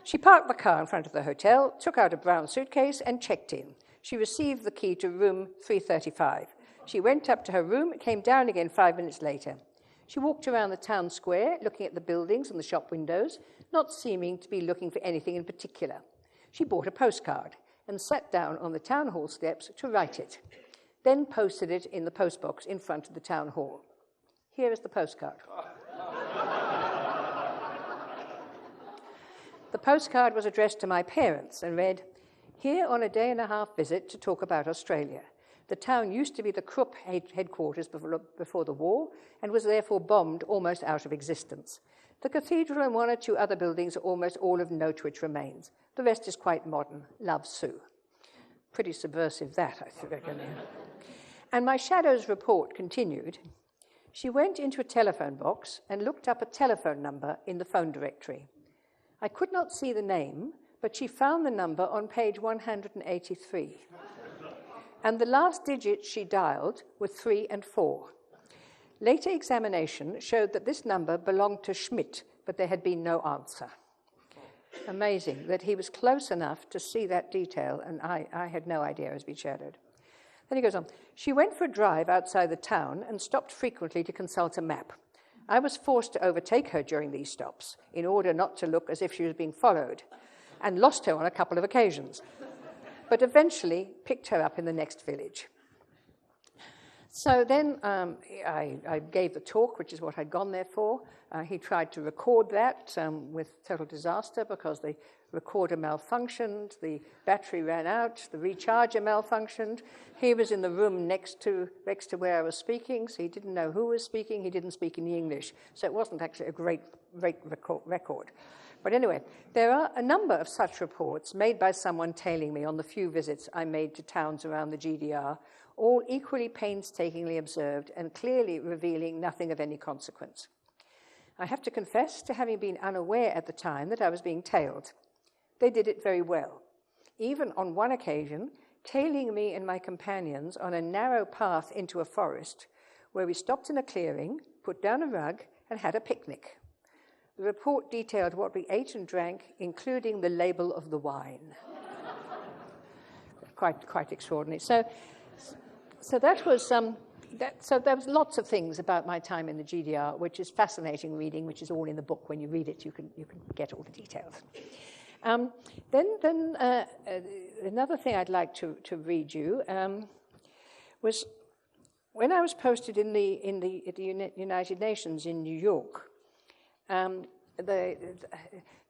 She parked the car in front of the hotel, took out a brown suitcase, and checked in. She received the key to room 335. She went up to her room, came down again 5 minutes later. She walked around the town square, looking at the buildings and the shop windows, not seeming to be looking for anything in particular. She bought a postcard and sat down on the town hall steps to write it, then posted it in the postbox in front of the town hall. Here is the postcard. The postcard was addressed to my parents and read, "Here on a day-and-a-half visit to talk about Australia. The town used to be the Krupp headquarters before the war and was therefore bombed almost out of existence. The cathedral and one or two other buildings are almost all of note which remains. The rest is quite modern. Love, Sue. Pretty subversive, that, I reckon. And my shadow's report continued. She went into a telephone box and looked up a telephone number in the phone directory. I could not see the name, but she found the number on page 183. And the last digits she dialed were 3 and 4. Later examination showed that this number belonged to Schmidt, but there had been no answer. Amazing that he was close enough to see that detail, and I had no idea I was being shadowed. Then he goes on. She went for a drive outside the town and stopped frequently to consult a map. I was forced to overtake her during these stops in order not to look as if she was being followed, and lost her on a couple of occasions, but eventually picked her up in the next village. So then I gave the talk, which is what I'd gone there for. He tried to record that with total disaster because the recorder malfunctioned, the battery ran out, the recharger malfunctioned. He was in the room next to where I was speaking, so he didn't know who was speaking. He didn't speak any English, so it wasn't actually a great record. But anyway, there are a number of such reports made by someone tailing me on the few visits I made to towns around the GDR, all equally painstakingly observed and clearly revealing nothing of any consequence. I have to confess to having been unaware at the time that I was being tailed. They did it very well, even on one occasion, tailing me and my companions on a narrow path into a forest where we stopped in a clearing, put down a rug, and had a picnic. The report detailed what we ate and drank, including the label of the wine. Quite extraordinary. So that was so there was lots of things about my time in the GDR, which is fascinating reading, which is all in the book. When you read it, you can get all the details. Then another thing I'd like to read you was when I was posted at the United Nations in New York.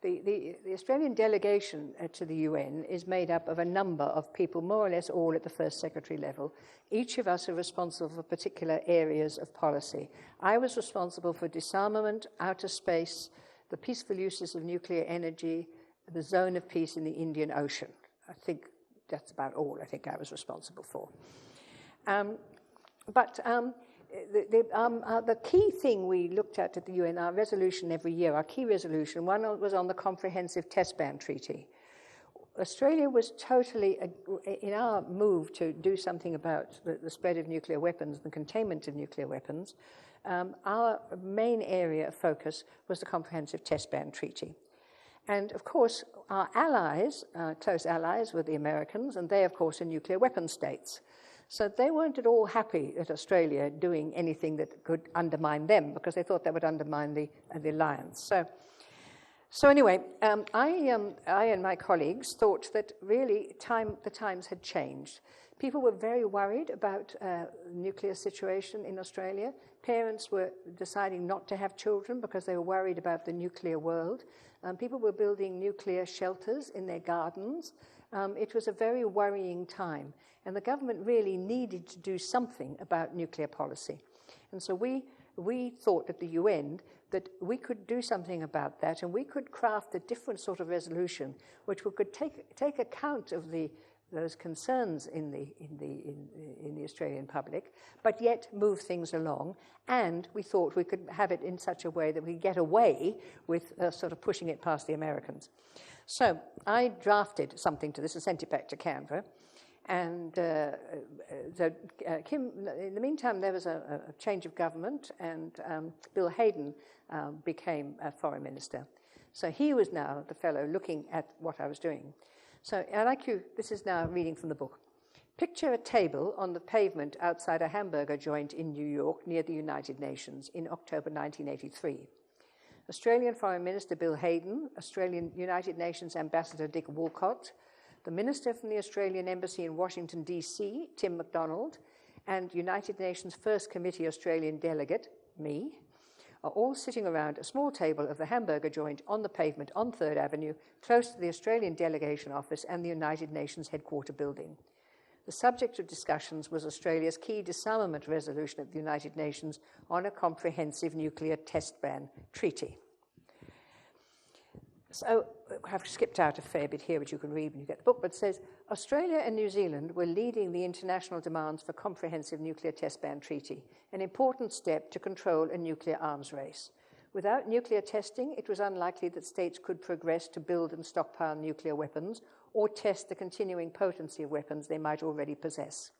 The Australian delegation to the UN is made up of a number of people, more or less all at the first secretary level. Each of us are responsible for particular areas of policy. I was responsible for disarmament, outer space, the peaceful uses of nuclear energy, the zone of peace in the Indian Ocean. I think that's about all I think I was responsible for. The key thing we looked at the UN, our resolution every year, our key resolution, one was on the Comprehensive Test Ban Treaty. Australia was totally, in our move to do something about the spread of nuclear weapons, the containment of nuclear weapons, our main area of focus was the Comprehensive Test Ban Treaty. And, of course, our allies, close allies, were the Americans, and they, of course, are nuclear weapon states. So they weren't at all happy at Australia doing anything that could undermine them, because they thought that would undermine the alliance. So anyway, I and my colleagues thought that really the times had changed. People were very worried about the nuclear situation in Australia. Parents were deciding not to have children because they were worried about the nuclear world. People were building nuclear shelters in their gardens. It was a very worrying time, and the government really needed to do something about nuclear policy. And so we thought at the UN that we could do something about that, and we could craft a different sort of resolution which could take account of those concerns in the Australian public, but yet move things along. And we thought we could have it in such a way that we get away with sort of pushing it past the Americans. So I drafted something to this and sent it back to Canberra. And Kim, in the meantime, there was a change of government, and Bill Hayden became a foreign minister. So he was now the fellow looking at what I was doing. So I'd like you, this is now reading from the book. Picture a table on the pavement outside a hamburger joint in New York near the United Nations in October 1983. Australian Foreign Minister Bill Hayden, Australian United Nations Ambassador Dick Walcott, the Minister from the Australian Embassy in Washington, D.C., Tim MacDonald, and United Nations First Committee Australian Delegate, me, are all sitting around a small table of the hamburger joint on the pavement on 3rd Avenue, close to the Australian Delegation Office and the United Nations Headquarter building. The subject of discussions was Australia's key disarmament resolution at the United Nations on a comprehensive nuclear test ban treaty. So I've skipped out a fair bit here, which you can read when you get the book, but it says, Australia and New Zealand were leading the international demands for comprehensive nuclear test ban treaty, an important step to control a nuclear arms race. Without nuclear testing, it was unlikely that states could progress to build and stockpile nuclear weapons or test the continuing potency of weapons they might already possess.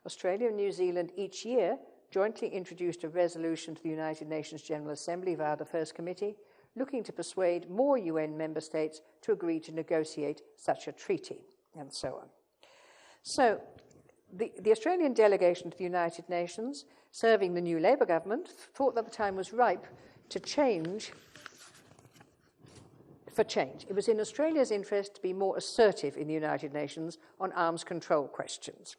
Australia and New Zealand each year jointly introduced a resolution to the United Nations General Assembly via the First Committee, looking to persuade more UN member states to agree to negotiate such a treaty, and so on. So the Australian delegation to the United Nations, serving the new Labour government, thought that the time was ripe to change. It was in Australia's interest to be more assertive in the United Nations on arms control questions.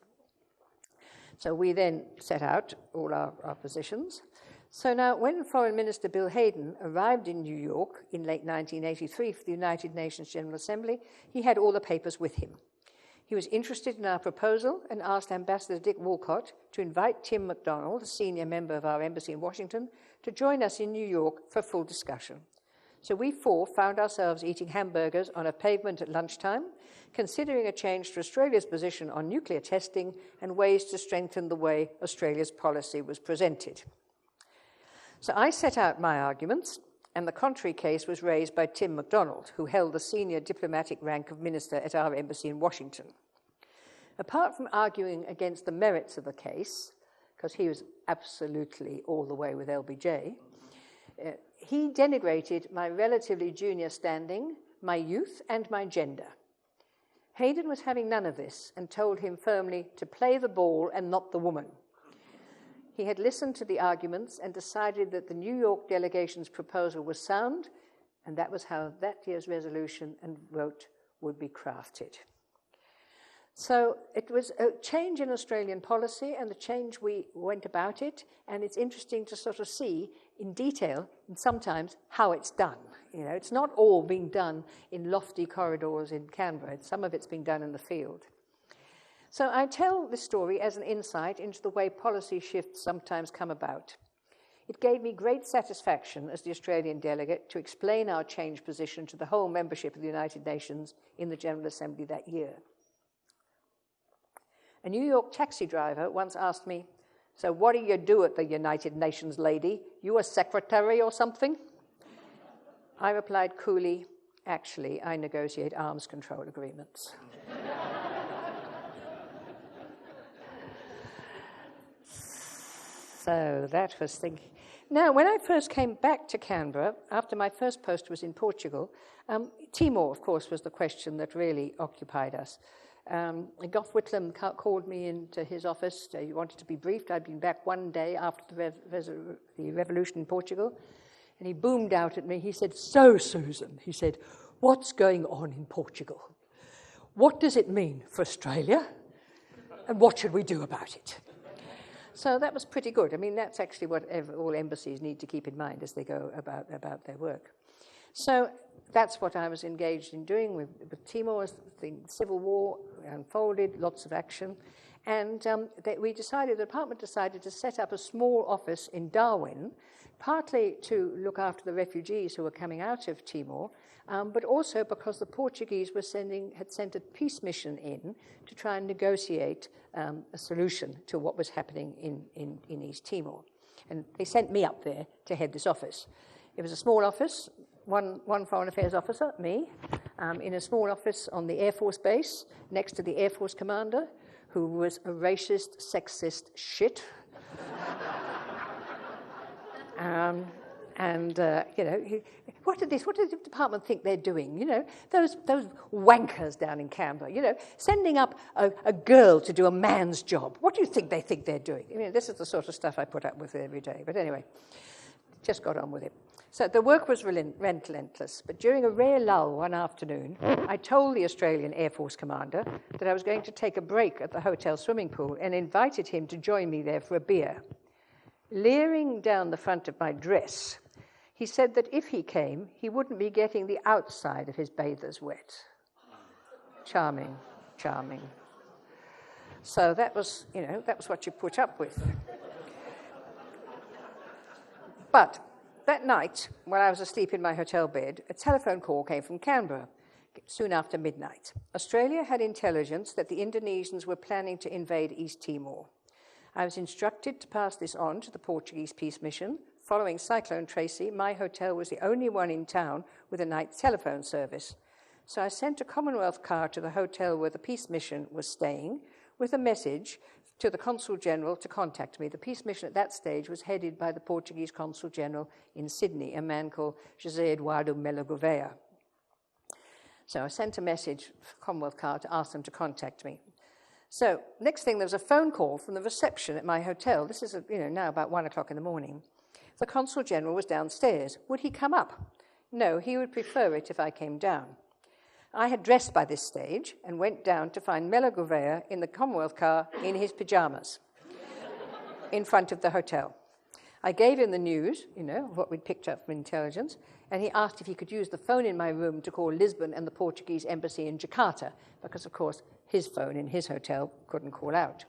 So we then set out all our positions. So now, when Foreign Minister Bill Hayden arrived in New York in late 1983 for the United Nations General Assembly, he had all the papers with him. He was interested in our proposal and asked Ambassador Dick Walcott to invite Tim MacDonald, a senior member of our embassy in Washington, to join us in New York for full discussion. So we four found ourselves eating hamburgers on a pavement at lunchtime, considering a change to Australia's position on nuclear testing and ways to strengthen the way Australia's policy was presented. So I set out my arguments, and the contrary case was raised by Tim MacDonald, who held the senior diplomatic rank of minister at our embassy in Washington. Apart from arguing against the merits of the case, because he was absolutely all the way with LBJ, he denigrated my relatively junior standing, my youth, and my gender. Hayden was having none of this and told him firmly to play the ball and not the woman. He had listened to the arguments and decided that the New York delegation's proposal was sound, and that was how that year's resolution and vote would be crafted. So it was a change in Australian policy and the change we went about it, and it's interesting to sort of see in detail and sometimes how it's done. You know, it's not all being done in lofty corridors in Canberra. Some of it's being done in the field. So I tell this story as an insight into the way policy shifts sometimes come about. It gave me great satisfaction as the Australian delegate to explain our changed position to the whole membership of the United Nations in the General Assembly that year. A New York taxi driver once asked me, "So what do you do at the United Nations, lady? You a secretary or something?" I replied coolly, "Actually, I negotiate arms control agreements." So that was thinking. Now, when I first came back to Canberra, after my first post was in Portugal, Timor, of course, was the question that really occupied us. Gough Whitlam called me into his office. He wanted to be briefed. I'd been back one day after the revolution in Portugal, and he boomed out at me. He said, "So, Susan," he said, "what's going on in Portugal? What does it mean for Australia? And what should we do about it?" So that was pretty good. I mean, that's actually what all embassies need to keep in mind as they go about their work. So that's what I was engaged in doing with Timor. The civil war unfolded, lots of action. And the department decided to set up a small office in Darwin, partly to look after the refugees who were coming out of Timor, but also because the Portuguese had sent a peace mission in to try and negotiate a solution to what was happening in East Timor. And they sent me up there to head this office. It was a small office, one foreign affairs officer, me, in a small office on the Air Force base next to the Air Force commander, who was a racist, sexist shit. What did the department think they're doing? You know, those wankers down in Canberra, you know, sending up a girl to do a man's job. What do you think they're doing? I mean, this is the sort of stuff I put up with every day. But anyway, just got on with it. So the work was relentless, but during a rare lull one afternoon, I told the Australian Air Force commander that I was going to take a break at the hotel swimming pool and invited him to join me there for a beer. Leering down the front of my dress, he said that if he came, he wouldn't be getting the outside of his bathers wet. Charming, charming. So that was, that was what you put up with. But that night, while I was asleep in my hotel bed, a telephone call came from Canberra soon after midnight. Australia had intelligence that the Indonesians were planning to invade East Timor. I was instructed to pass this on to the Portuguese peace mission. Following Cyclone Tracy, my hotel was the only one in town with a night telephone service. So I sent a Commonwealth car to the hotel where the peace mission was staying with a message to the Consul General to contact me. The peace mission at that stage was headed by the Portuguese Consul General in Sydney, a man called José Eduardo Melo Gouveia. So I sent a message, Commonwealth car, to ask them to contact me. So next thing, there was a phone call from the reception at my hotel. This is, now about 1 o'clock in the morning. The Consul General was downstairs. Would he come up? No, he would prefer it if I came down. I had dressed by this stage and went down to find Melo Gouveia in the Commonwealth car in his pyjamas in front of the hotel. I gave him the news, what we'd picked up from intelligence, and he asked if he could use the phone in my room to call Lisbon and the Portuguese embassy in Jakarta, because, of course, his phone in his hotel couldn't call out.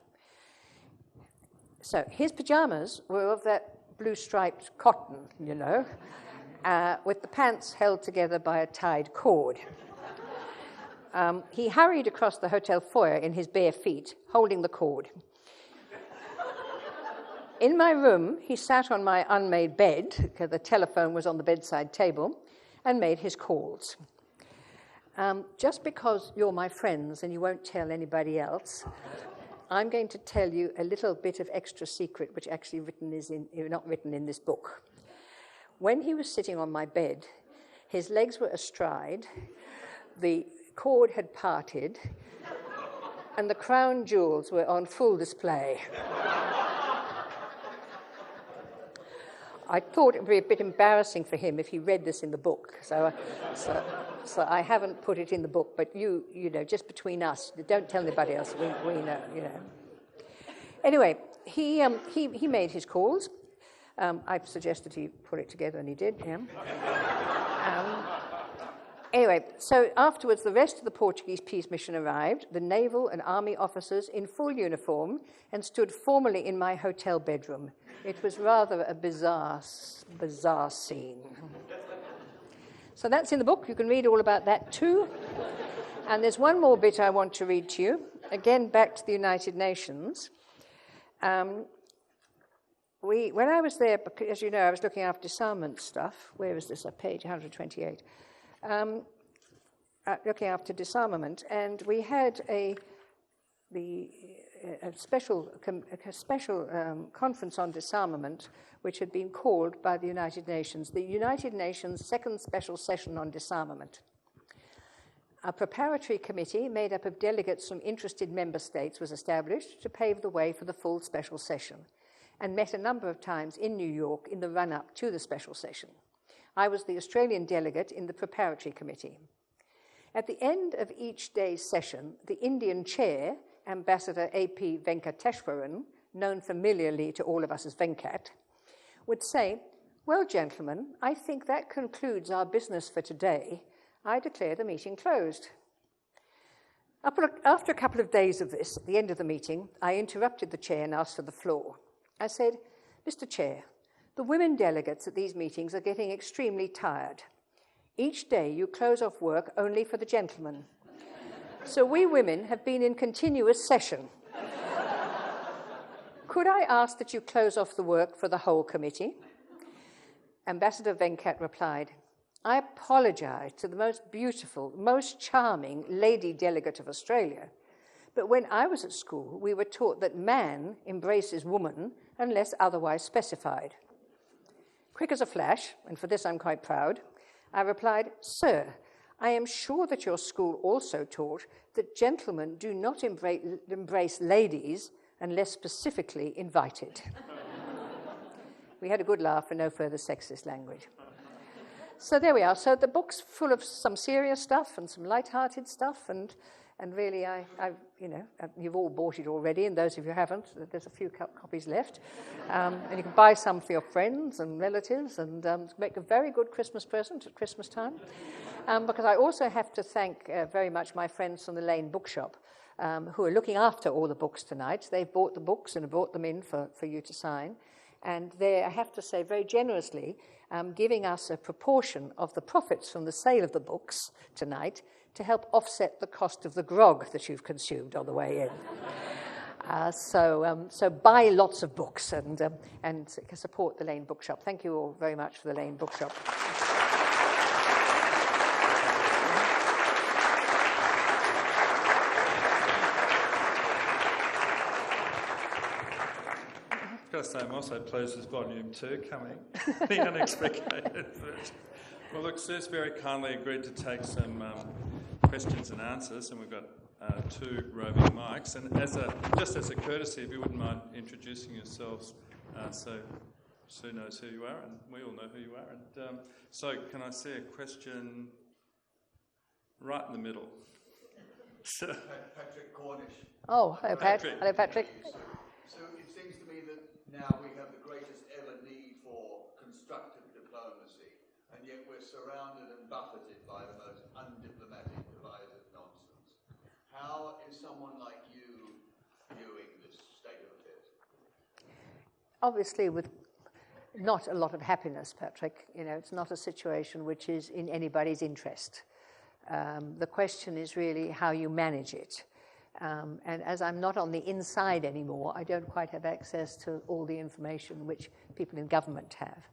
So his pyjamas were of that blue-striped cotton, with the pants held together by a tied cord. He hurried across the hotel foyer in his bare feet, holding the cord. In my room, he sat on my unmade bed, because the telephone was on the bedside table, and made his calls. Just because you're my friends and you won't tell anybody else, I'm going to tell you a little bit of extra secret, which actually not written in this book. When he was sitting on my bed, his legs were astride, the cord had parted, and the crown jewels were on full display. I thought it would be a bit embarrassing for him if he read this in the book, so I haven't put it in the book. But you just between us, don't tell anybody else. We know. Anyway, he made his calls. I suggested he put it together, and he did. Yeah. Anyway, so afterwards, the rest of the Portuguese peace mission arrived, the naval and army officers in full uniform, and stood formally in my hotel bedroom. It was rather a bizarre scene. So that's in the book. You can read all about that too. And there's one more bit I want to read to you. Again, back to the United Nations. When I was there, as you know, I was looking after disarmament stuff. Where is this? Page 128. Looking after disarmament, and we had a special conference on disarmament, which had been called by the United Nations, the United Nations Second Special Session on Disarmament. A preparatory committee made up of delegates from interested member states was established to pave the way for the full special session, and met a number of times in New York in the run-up to the special session. I was the Australian delegate in the preparatory committee. At the end of each day's session, the Indian chair, Ambassador A.P. Venkateshwaran, known familiarly to all of us as Venkat, would say, "Well, gentlemen, I think that concludes our business for today. I declare the meeting closed." After a couple of days of this, at the end of the meeting, I interrupted the chair and asked for the floor. I said, "Mr. Chair, the women delegates at these meetings are getting extremely tired. Each day you close off work only for the gentlemen. So we women have been in continuous session. Could I ask that you close off the work for the whole committee?" Ambassador Venkat replied, "I apologize to the most beautiful, most charming lady delegate of Australia, but when I was at school, we were taught that man embraces woman unless otherwise specified." Quick as a flash, and for this I'm quite proud, I replied, "Sir, I am sure that your school also taught that gentlemen do not embrace ladies unless specifically invited." We had a good laugh and no further sexist language. So there we are. So the book's full of some serious stuff and some light-hearted stuff, and really, you've all bought it already, and those of you who haven't, there's a few copies left. And you can buy some for your friends and relatives, and make a very good Christmas present at Christmas time. Because I also have to thank very much my friends from the Lane Bookshop, who are looking after all the books tonight. They've bought the books and brought them in for you to sign. And they, I have to say, very generously giving us a proportion of the profits from the sale of the books tonight to help offset the cost of the grog that you've consumed on the way in. So buy lots of books and support the Lane Bookshop. Thank you all very much for the Lane Bookshop. I've got to say, I'm also pleased with Volume 2 coming. The unexpected. Well, look, Sue's very kindly agreed to take some questions and answers, and we've got 2 roving mics. And just as a courtesy, if you wouldn't mind introducing yourselves, so Sue knows who you are, and we all know who you are. And so, can I see a question right in the middle? Patrick Cornish. Oh, hello, Patrick. Hello, Patrick. So it seems to me that now we have the greatest ever need for constructive diplomacy, and yet we're surrounded and buffeted by the most undiplomatic, divisive nonsense. How is someone like you viewing this state of affairs? Obviously, with not a lot of happiness, Patrick. You know, it's not a situation which is in anybody's interest. The question is really how you manage it. And as I'm not on the inside anymore, I don't quite have access to all the information which people in government have.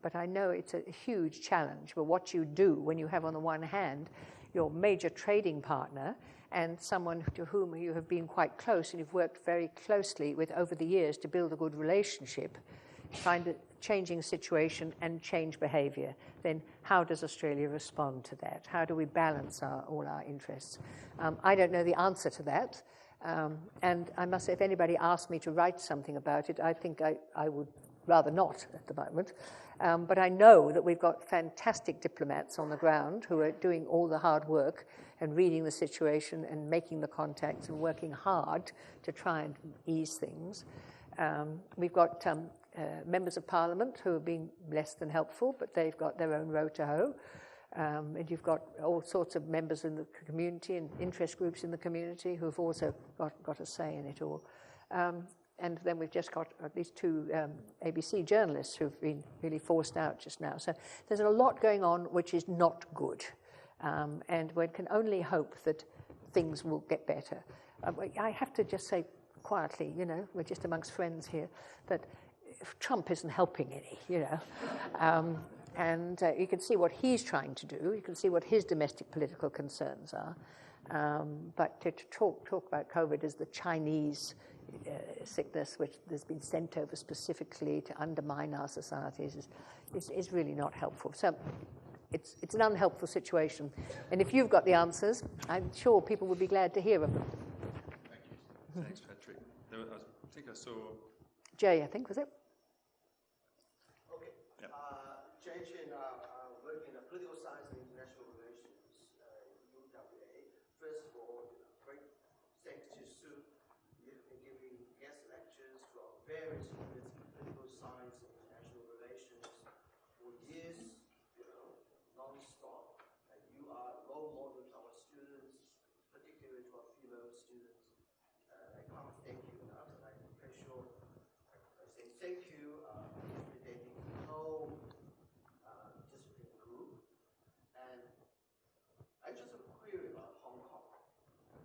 But I know it's a huge challenge. But what you do when you have, on the one hand, your major trading partner and someone to whom you have been quite close and you've worked very closely with over the years to build a good relationship, find a changing situation and change behaviour, then how does Australia respond to that? How do we balance all our interests? I don't know the answer to that. And I must say, if anybody asked me to write something about it, I think I would rather not at the moment. But I know that we've got fantastic diplomats on the ground who are doing all the hard work and reading the situation and making the contacts and working hard to try and ease things. We've got members of Parliament who have been less than helpful, but they've got their own row to hoe. And you've got all sorts of members in the community and interest groups in the community who've also got a say in it all. And then we've just got at least 2 ABC journalists who've been really forced out just now. So there's a lot going on which is not good. And one can only hope that things will get better. I have to just say quietly, you know, we're just amongst friends here, that Trump isn't helping any, you know. And you can see what he's trying to do. You can see what his domestic political concerns are. But to talk about COVID as the Chinese sickness, which has been sent over specifically to undermine our societies, is really not helpful. So it's an unhelpful situation. And if you've got the answers, I'm sure people would be glad to hear of them. Thank you. Thanks, Patrick. I think I saw... Jay, I think, was it? Okay. Yep. Jay Chen, working in political science and international relations, UWA. First of all, great thanks to Sue. You've been giving guest lectures for various units in political science and international relations for years, you know, non-stop. And you are a role model to our students, particularly to our female students. I can't thank you enough, and I'm pretty sure I say thank you for intimidating the whole discipline group. And I just have a query about Hong Kong.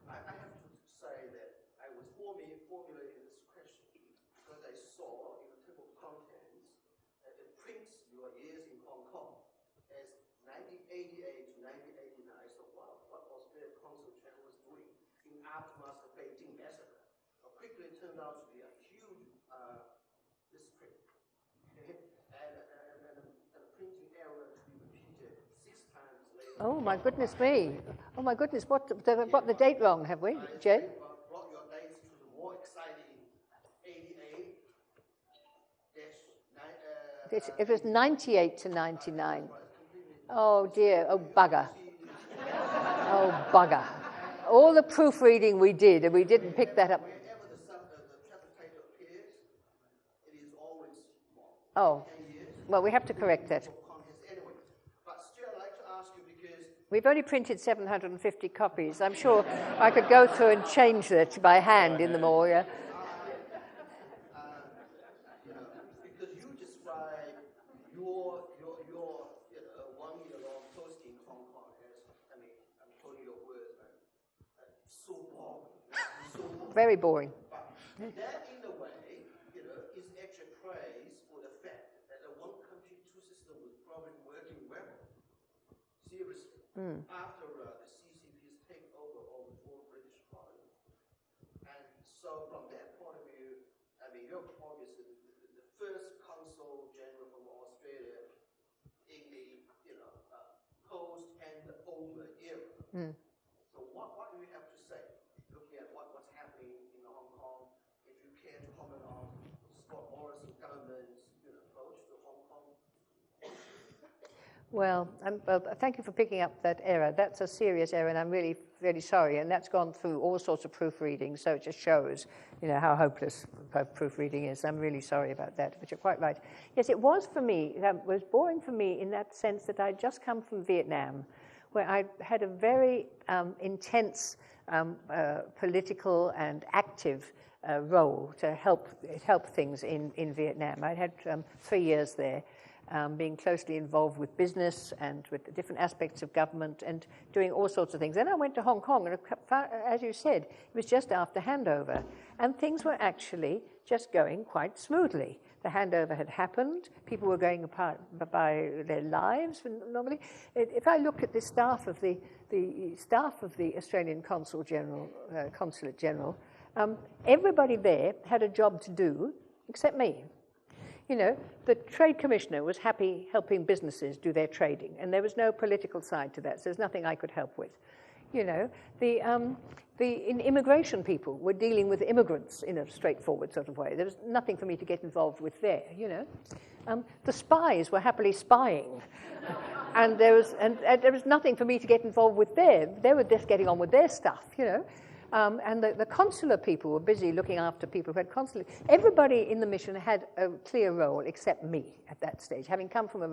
I have to say that I was formulating this question because I saw in the table of contents that it prints your years in Hong Kong as 1988 to 1989. So wow, what Australian Consul Chen was doing in aftermath of Beijing massacre? Quickly turned out to be a huge misprint. And a printing error to be repeated 6 times later. Oh, my goodness me. Oh, my goodness. They've got the date wrong, have we, Jay? Brought your dates to the more exciting 88 It was 98 to 99. Oh, dear. Oh, bugger. Oh, bugger. All the proofreading we did, and we didn't pick that up. Wherever the chapter title appears, it is always wrong. Oh, well, we have to correct that. Anyway, but still I'd like to ask you, because We've only printed 750 copies. I'm sure I could go through and change it by hand in them all, yeah. Because you describe your 1 year long post in Hong Kong as, I'm quoting your words, so boring. So boring. Very boring. But that, in a way, is actually praise for the fact that the one country, two system was probably working well. Seriously. After the CCP's takeover of the four British colonies. And so from that point of view, you're obviously the first consul general from Australia in the post and over era. So what do you have to say, looking at what's happening in Hong Kong, if you can comment on Scott Morrison government's approach to Hong Kong? Well, thank you for picking up that error. That's a serious error, and I'm really, really sorry. And that's gone through all sorts of proofreading, so it just shows, how hopeless proofreading is. I'm really sorry about that, but you're quite right. Yes, it was for me. It was boring for me in that sense that I'd just come from Vietnam, where I had a very intense political and active role to help things in Vietnam. I had 3 years there. Being closely involved with business and with different aspects of government and doing all sorts of things. Then I went to Hong Kong, and as you said, it was just after handover, and things were actually just going quite smoothly. The handover had happened, people were going apart by their lives normally. If I look at the staff of the Australian Consulate General, everybody there had a job to do except me. The Trade Commissioner was happy helping businesses do their trading, and there was no political side to that, so there's nothing I could help with. The immigration people were dealing with immigrants in a straightforward sort of way. There was nothing for me to get involved with there, The spies were happily spying, and there was nothing for me to get involved with there. They were just getting on with their stuff, And the consular people were busy looking after people who had consular. Everybody in the mission had a clear role except me at that stage, having come from a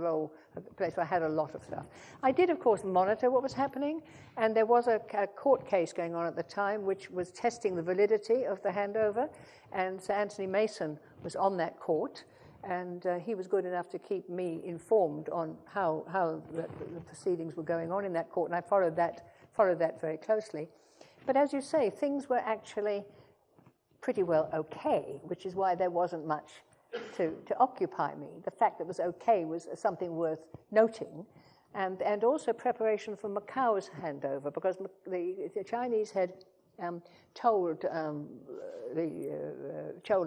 place where I had a lot of stuff. I did, of course, monitor what was happening, and there was a court case going on at the time which was testing the validity of the handover, and Sir Anthony Mason was on that court, and he was good enough to keep me informed on how the proceedings were going on in that court, and I followed that very closely. But as you say, things were actually pretty well okay, which is why there wasn't much to occupy me. The fact that it was okay was something worth noting, and also preparation for Macau's handover, because the Chinese had told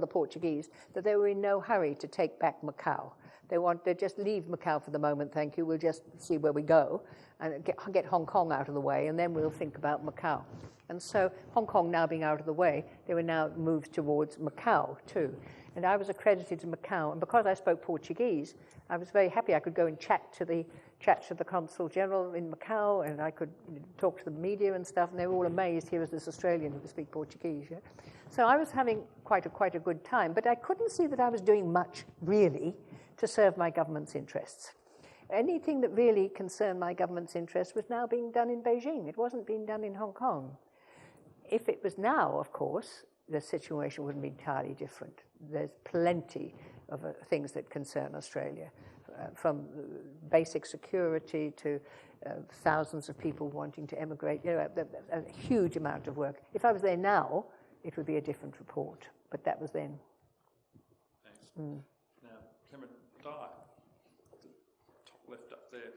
the Portuguese that they were in no hurry to take back Macau. They'd just leave Macau for the moment, thank you. We'll just see where we go and get Hong Kong out of the way, and then we'll think about Macau. And so Hong Kong now being out of the way, they were now moved towards Macau too. And I was accredited to Macau, and because I spoke Portuguese, I was very happy I could go and chat to the Consul General in Macau, and I could talk to the media and stuff, and they were all amazed, here was this Australian who could speak Portuguese. Yeah? So I was having quite a good time, but I couldn't see that I was doing much, really, to serve my government's interests. Anything that really concerned my government's interests was now being done in Beijing. It wasn't being done in Hong Kong. If it was now, of course, the situation wouldn't be entirely different. There's plenty of things that concern Australia, from basic security to thousands of people wanting to emigrate, a huge amount of work. If I was there now, it would be a different report, but that was then. Thanks. Now, Cameron, Di, top left up there.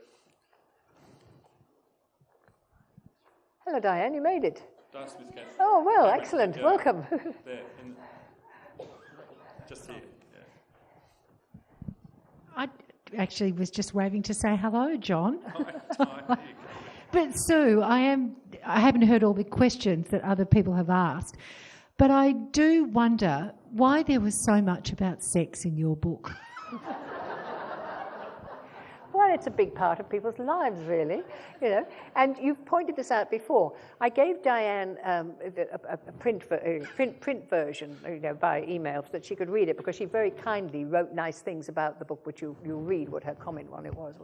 Hello, Diane, you made it. Di Smith-Cassidy. Oh, well, excellent. Yeah. Welcome. There, just here. I actually was just waving to say hello, John. Hi. But Sue, I haven't heard all the questions that other people have asked, but I do wonder why there was so much about sex in your book. Well, it's a big part of people's lives, really, And you've pointed this out before. I gave Diane a print version, by email, so that she could read it, because she very kindly wrote nice things about the book, which you'll read what her comment on it was.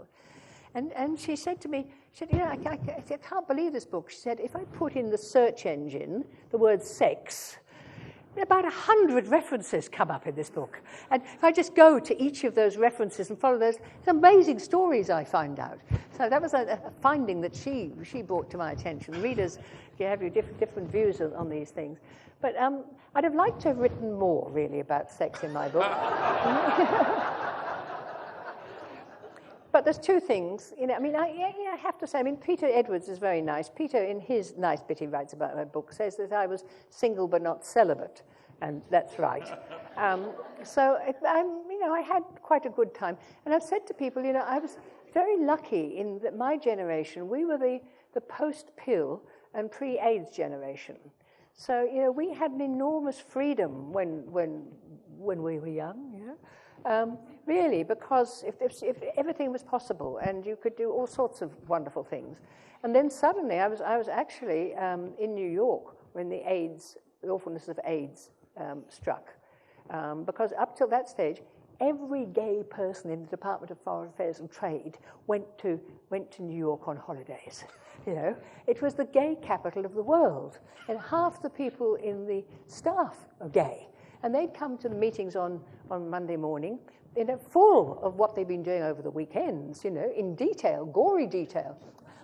And she said to me, she said, I can't believe this book. She said, if I put in the search engine the word sex, about 100 references come up in this book. And if I just go to each of those references and follow those, it's amazing stories I find out. So that was a finding that she brought to my attention. Readers, you have your different views on these things. But I'd have liked to have written more, really, about sex in my book. But there's two things, I have to say, Peter Edwards is very nice. Peter, in his nice bit he writes about my book, says that I was single but not celibate, and that's right. I had quite a good time. And I've said to people, I was very lucky in that my generation, we were the post-pill and pre-AIDS generation. So, we had an enormous freedom when we were young, really, because if everything was possible and you could do all sorts of wonderful things. And then suddenly I was actually in New York when the awfulness of AIDS struck. Because up till that stage, every gay person in the Department of Foreign Affairs and Trade went to New York on holidays. It was the gay capital of the world. And half the people in the staff are gay. And they'd come to the meetings on Monday morning, full of what they'd been doing over the weekends, in detail, gory detail.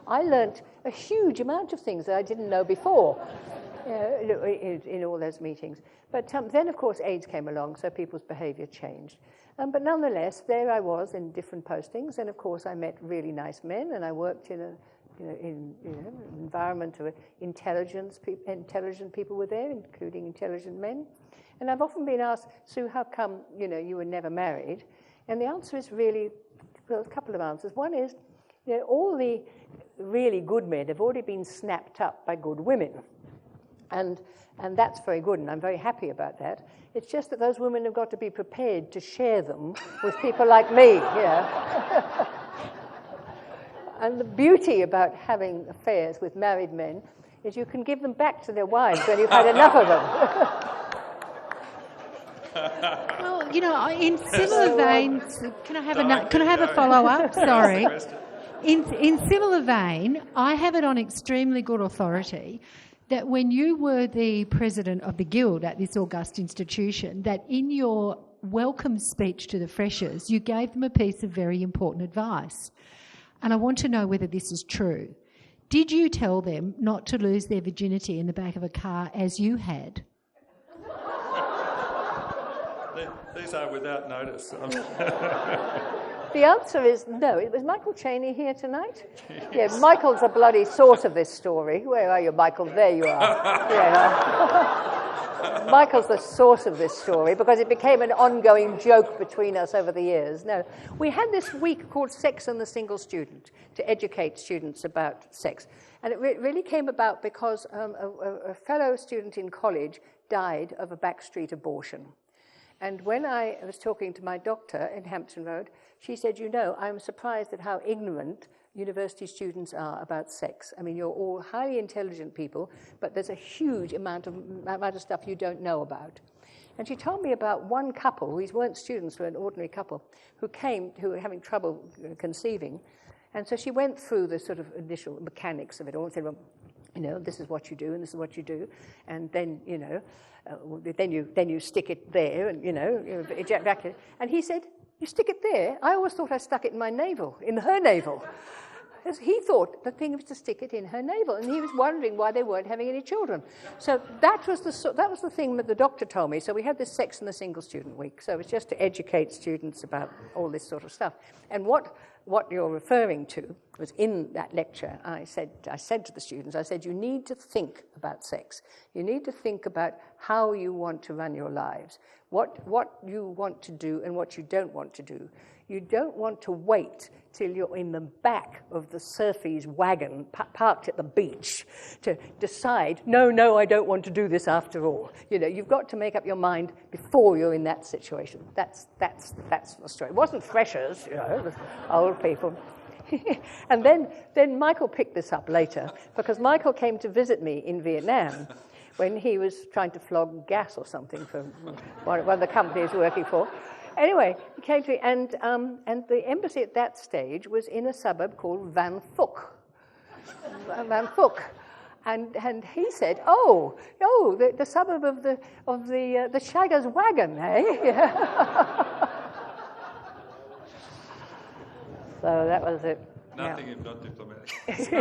I learnt a huge amount of things that I didn't know before in all those meetings. But then, of course, AIDS came along, so people's behaviour changed. But nonetheless, there I was in different postings, and of course I met really nice men, and I worked in an environment where intelligent people were there, including intelligent men. And I've often been asked, Sue, how come, you were never married? And the answer is really, well, a couple of answers. One is, all the really good men have already been snapped up by good women. And that's very good, and I'm very happy about that. It's just that those women have got to be prepared to share them with people like me, And the beauty about having affairs with married men is you can give them back to their wives when you've had enough of them. Well, in similar veins, can I have a follow-up? Sorry. In similar vein, I have it on extremely good authority that when you were the president of the Guild at this august institution, that in your welcome speech to the freshers, you gave them a piece of very important advice. And I want to know whether this is true. Did you tell them not to lose their virginity in the back of a car as you had? These are without notice. The answer is no. It was Michael Chaney here tonight? Yes. Yeah, Michael's a bloody source of this story. Where are you, Michael? There you are. Michael's the source of this story because it became an ongoing joke between us over the years. No, we had this week called Sex and the Single Student to educate students about sex. And it really came about because a fellow student in college died of a backstreet abortion. And when I was talking to my doctor in Hampton Road, she said, I'm surprised at how ignorant university students are about sex. I mean, you're all highly intelligent people, but there's a huge amount of stuff you don't know about. And she told me about one couple, these weren't students, were an ordinary couple, who were having trouble conceiving. And so she went through the sort of initial mechanics of it all and said, well, this is what you do, and this is what you do, and then, then you stick it there, and, ejaculate. And he said, you stick it there? I always thought I stuck it in my navel, in her navel. He thought the thing was to stick it in her navel, and he was wondering why they weren't having any children. So that was the thing that the doctor told me. So we had this Sex and the Single Student Week. So it's just to educate students about all this sort of stuff. And what you're referring to was in that lecture. I said to the students, you need to think about sex. You need to think about how you want to run your lives, what you want to do and what you don't want to do. You don't want to wait till you're in the back of the surfy's wagon parked at the beach to decide, no, I don't want to do this after all. You've got to make up your mind before you're in that situation. That's the story. It wasn't freshers, it was old people. And then Michael picked this up later, because Michael came to visit me in Vietnam when he was trying to flog gas or something for one of the companies working for. Anyway, he came to me, and the embassy at that stage was in a suburb called Van Fook. Van Fook. And he said, the suburb of the Shagger's Wagon, eh? So that was it. Nothing if not diplomatic.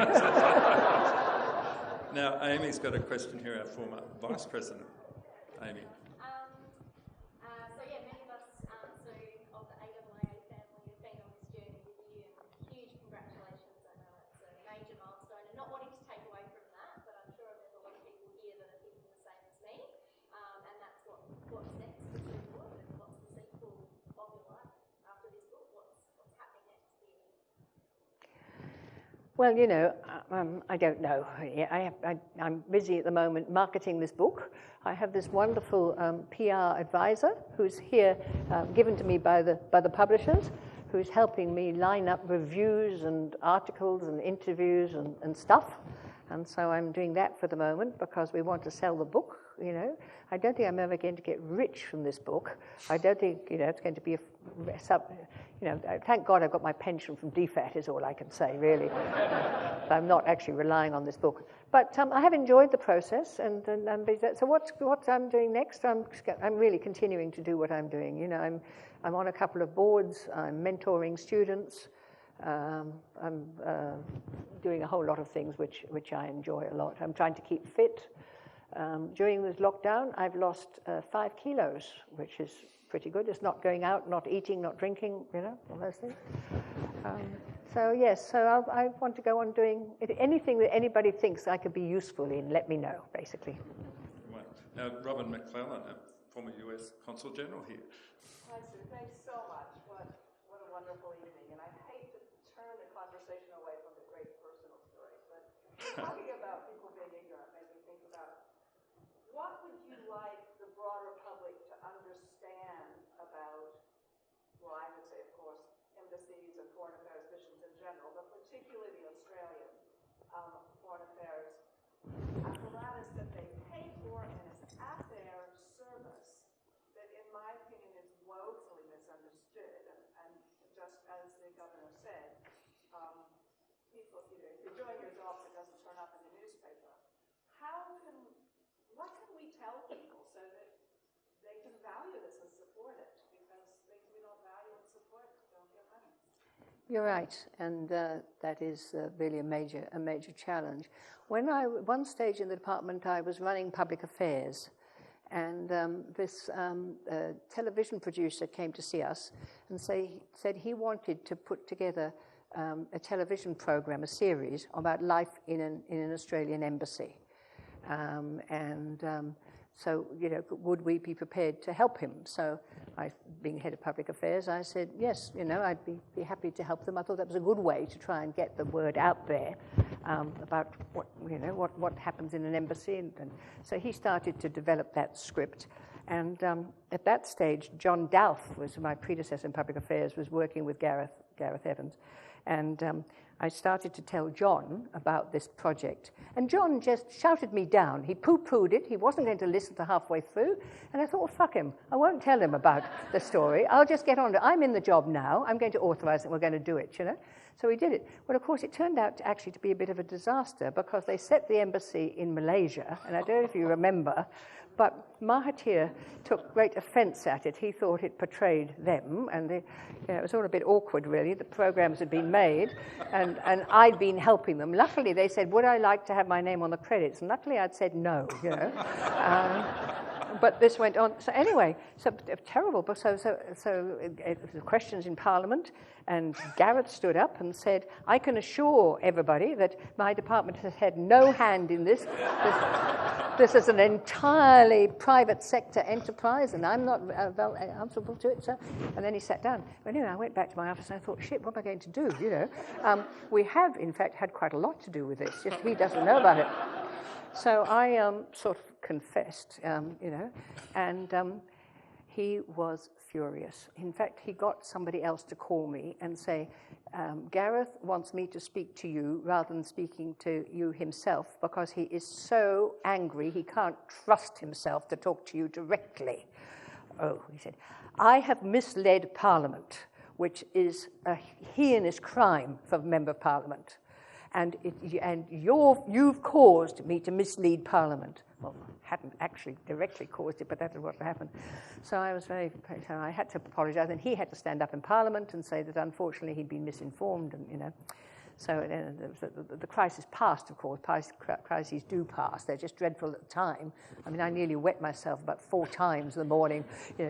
Now, Amy's got a question here, our former Vice President. Amy. So many of us of the AIIA family have been on this journey with you, and huge congratulations. I know it's a major milestone, and not wanting to take away from that, but I'm sure there's a lot of people here that are thinking the same as me, and that's what's next for the board, and what's the sequel of your life after this book, what's happening next for you? Well, I don't know. I'm busy at the moment marketing this book. I have this wonderful PR advisor who's here, given to me by the publishers, who's helping me line up reviews and articles and interviews and stuff. And so I'm doing that for the moment because we want to sell the book. I don't think I'm ever going to get rich from this book. I don't think it's going to be thank God I've got my pension from DFAT is all I can say, really. So I'm not actually relying on this book. But I have enjoyed the process, and so what I'm doing next, I'm really continuing to do what I'm doing. I'm on a couple of boards, I'm mentoring students, I'm doing a whole lot of things which I enjoy a lot. I'm trying to keep fit. During this lockdown, I've lost 5 kilos, which is pretty good. It's not going out, not eating, not drinking, all those things. So I want to go on doing anything that anybody thinks I could be useful in. Let me know, basically. Right. Now, Robin McClellan, a former US Consul General here. Hi, Sue. Thanks so much. What a wonderful evening. And I hate to turn the conversation away from the great personal stories, but talking about people being ignorant made me think about what would you like the broader public to understand about, well, I would say, of course, embassies and foreign affairs missions in general, but particularly the Australian foreign affairs apparatus that they pay for and is at their service, that in my opinion is woefully misunderstood. And just as the governor said, people, if you're doing your job and it doesn't turn up in the newspaper, what can we tell people so that they can value this and support it? Because things we don't value and support don't get money. You're right, and that is really a major challenge. One stage in the department, I was running public affairs, and this television producer came to see us and said he wanted to put together a television program, a series about life in an Australian embassy. So, would we be prepared to help him? So, being head of public affairs, I said, yes, I'd be happy to help them. I thought that was a good way to try and get the word out there about what happens in an embassy. And so he started to develop that script. And at that stage, John Dowth was my predecessor in public affairs, was working with Gareth Evans. And I started to tell John about this project. And John just shouted me down. He poo-pooed it. He wasn't going to listen to halfway through. And I thought, well, fuck him. I won't tell him about the story. I'll just get on to it. I'm in the job now. I'm going to authorize it. We're going to do it, So we did it. Well, of course, it turned out to be a bit of a disaster because they set the embassy in Malaysia. And I don't know if you remember, but Mahathir took great offence at it. He thought it portrayed them, and it was all a bit awkward, really. The programs had been made, and I'd been helping them. Luckily, they said, would I like to have my name on the credits? And luckily, I'd said no, But this went on. So anyway, terrible. But so the questions in Parliament, and Gareth stood up and said, I can assure everybody that my department has had no hand in this. This is an entirely private sector enterprise, and I'm not answerable to it. So, and then he sat down. But anyway, I went back to my office and I thought, shit, what am I going to do? We have, in fact, had quite a lot to do with this. Just he doesn't know about it. So I sort of confessed, and he was furious. In fact, he got somebody else to call me and say, Gareth wants me to speak to you rather than speaking to you himself because he is so angry he can't trust himself to talk to you directly. Oh, he said, I have misled Parliament, which is a heinous crime for a Member of Parliament. And you've caused me to mislead Parliament. Well, I hadn't actually directly caused it, but that is what happened. So I had to apologise, and he had to stand up in Parliament and say that unfortunately he'd been misinformed, and So the crisis passed, of course. Crises do pass. They're just dreadful at the time. I mean, I nearly wet myself about 4 times in the morning,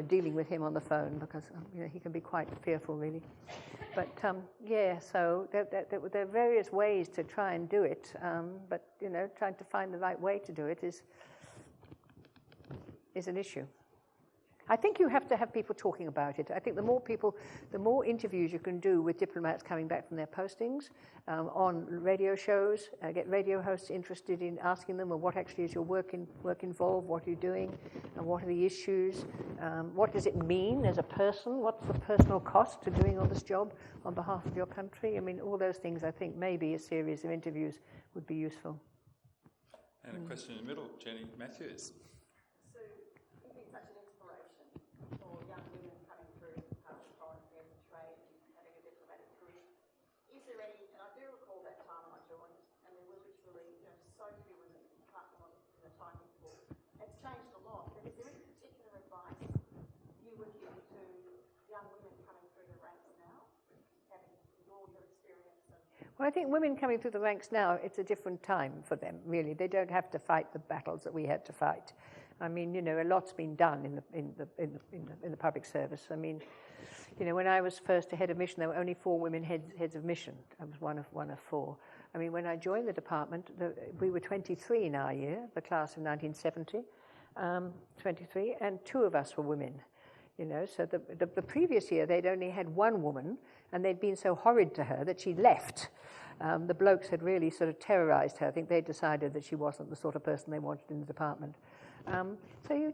dealing with him on the phone, because he can be quite fearful, really. But so there are various ways to try and do it. But trying to find the right way to do it is an issue. I think you have to have people talking about it. I think the more interviews you can do with diplomats coming back from their postings on radio shows, get radio hosts interested in asking them, well, what actually is your work involved? What are you doing? And what are the issues? What does it mean as a person? What's the personal cost to doing all this job on behalf of your country? I mean, all those things, I think maybe a series of interviews would be useful. And a question in the middle, Jenny Matthews. Well, I think women coming through the ranks now, it's a different time for them, really. They don't have to fight the battles that we had to fight. I mean, a lot's been done in the public service. I mean, when I was first head of mission, there were only 4 women heads of mission. I was one of 4. I mean, when I joined the department, we were 23 in our year, the class of 1970, 23, and 2 of us were women. So the previous year they'd only had 1 woman, and they'd been so horrid to her that she left. The blokes had really sort of terrorised her. I think they decided that she wasn't the sort of person they wanted in the department. So I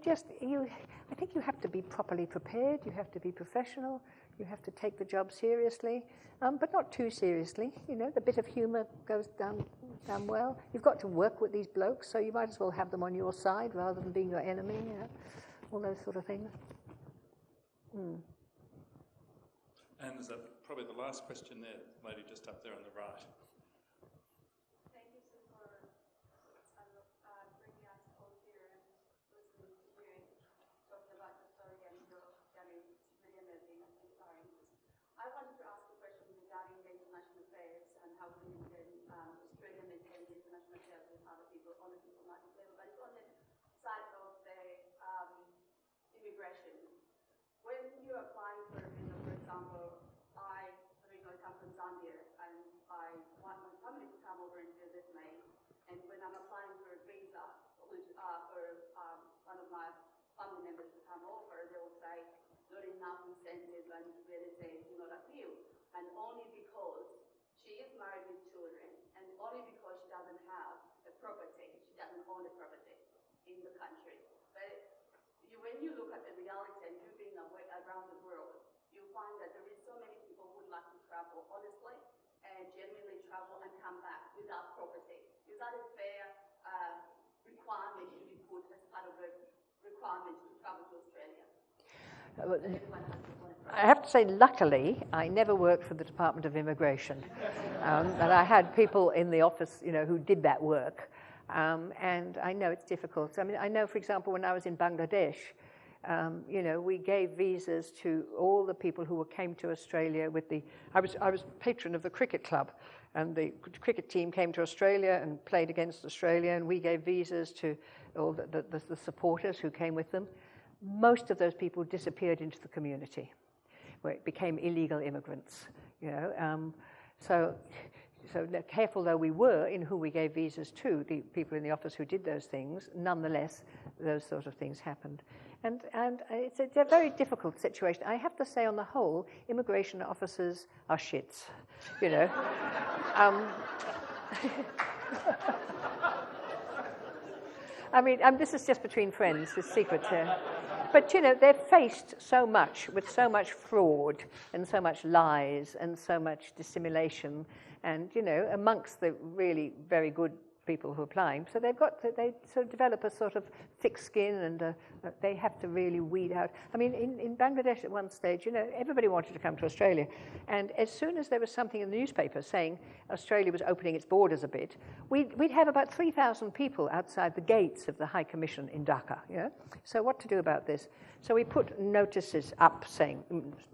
think you have to be properly prepared. You have to be professional. You have to take the job seriously, but not too seriously. The bit of humour goes down well. You've got to work with these blokes, so you might as well have them on your side rather than being your enemy. All those sort of things. And there's probably the last question there, lady just up there on the right. Thank you, sir, for bringing us all here and listening to you and talking about the story and your journey. It's really amazing and inspiring. I wanted to ask a question regarding the international affairs and how women can Australia maintain the international affairs with other people on a diplomatic level, but it's on the side of the immigration. When you're applying for a visa, for example, I originally come from Zambia, and I want my family to come over and visit me. And when I'm applying for a visa, which for one of my family members to come over, they will say, not enough incentive, and really say, do not appeal. And only because she is married with children, and only because she doesn't have a property, she doesn't own a property in the country. But when you look at the reality and you've been around the world, you find that there is so many people who would like to travel honestly and genuinely travel and come back without property. Is that a fair requirement to be put as part of a requirement to travel to Australia? I have to say, luckily, I never worked for the Department of Immigration. And I had people in the office, who did that work. And I know it's difficult. I mean, I know, for example, when I was in Bangladesh, we gave visas to all the people who came to Australia with I was patron of the cricket club, and the cricket team came to Australia and played against Australia, and we gave visas to all the supporters who came with them. Most of those people disappeared into the community, where it became illegal immigrants, So careful though we were in who we gave visas to, the people in the office who did those things, nonetheless, those sort of things happened. And it's a very difficult situation. I have to say, on the whole, immigration officers are shits, I mean, this is just between friends, this secret here. But, they're faced so much with so much fraud and so much lies and so much dissimulation. And, amongst the really very good people who are applying. So they sort of develop a sort of thick skin, and they have to really weed out. I mean, in Bangladesh at one stage, everybody wanted to come to Australia. And as soon as there was something in the newspaper saying Australia was opening its borders a bit, we'd have about 3,000 people outside the gates of the High Commission in Dhaka. So what to do about this? So we put notices up saying,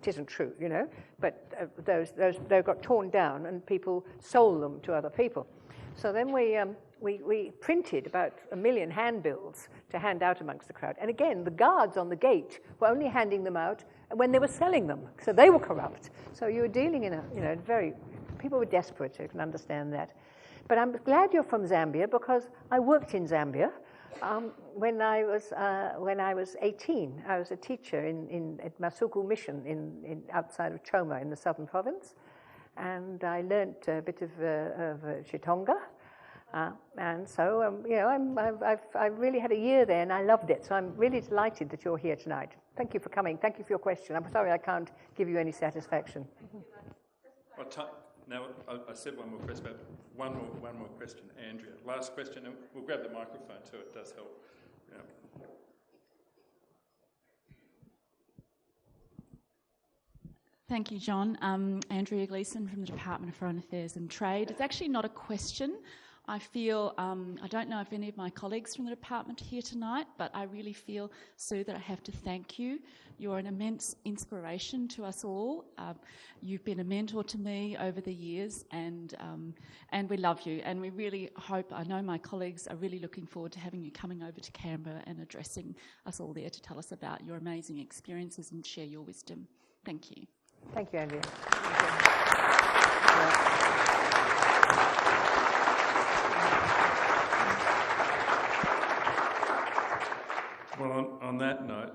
it isn't true, but they got torn down and people sold them to other people. So then we printed about 1 million handbills to hand out amongst the crowd. And again, the guards on the gate were only handing them out when they were selling them. So they were corrupt. So you were dealing in people were desperate, you can understand that. But I'm glad you're from Zambia, because I worked in Zambia. When I was 18, I was a teacher at Masuku Mission outside of Choma in the southern province. And I learnt a bit of Chitonga. And so, I really had a year there, and I loved it. So I'm really delighted that you're here tonight. Thank you for coming. Thank you for your question. I'm sorry I can't give you any satisfaction. Now, I said one more question, but one more question, Andrea. Last question, and we'll grab the microphone too, it does help. Yeah. Thank you, John. Andrea Gleason from the Department of Foreign Affairs and Trade. It's actually not a question. I feel, I don't know if any of my colleagues from the department are here tonight, but I really feel, Sue, that I have to thank you. You're an immense inspiration to us all. You've been a mentor to me over the years, and we love you. And we really hope, I know my colleagues are really looking forward to having you coming over to Canberra and addressing us all there to tell us about your amazing experiences and share your wisdom. Thank you. Thank you, Andrea. Well, on that note,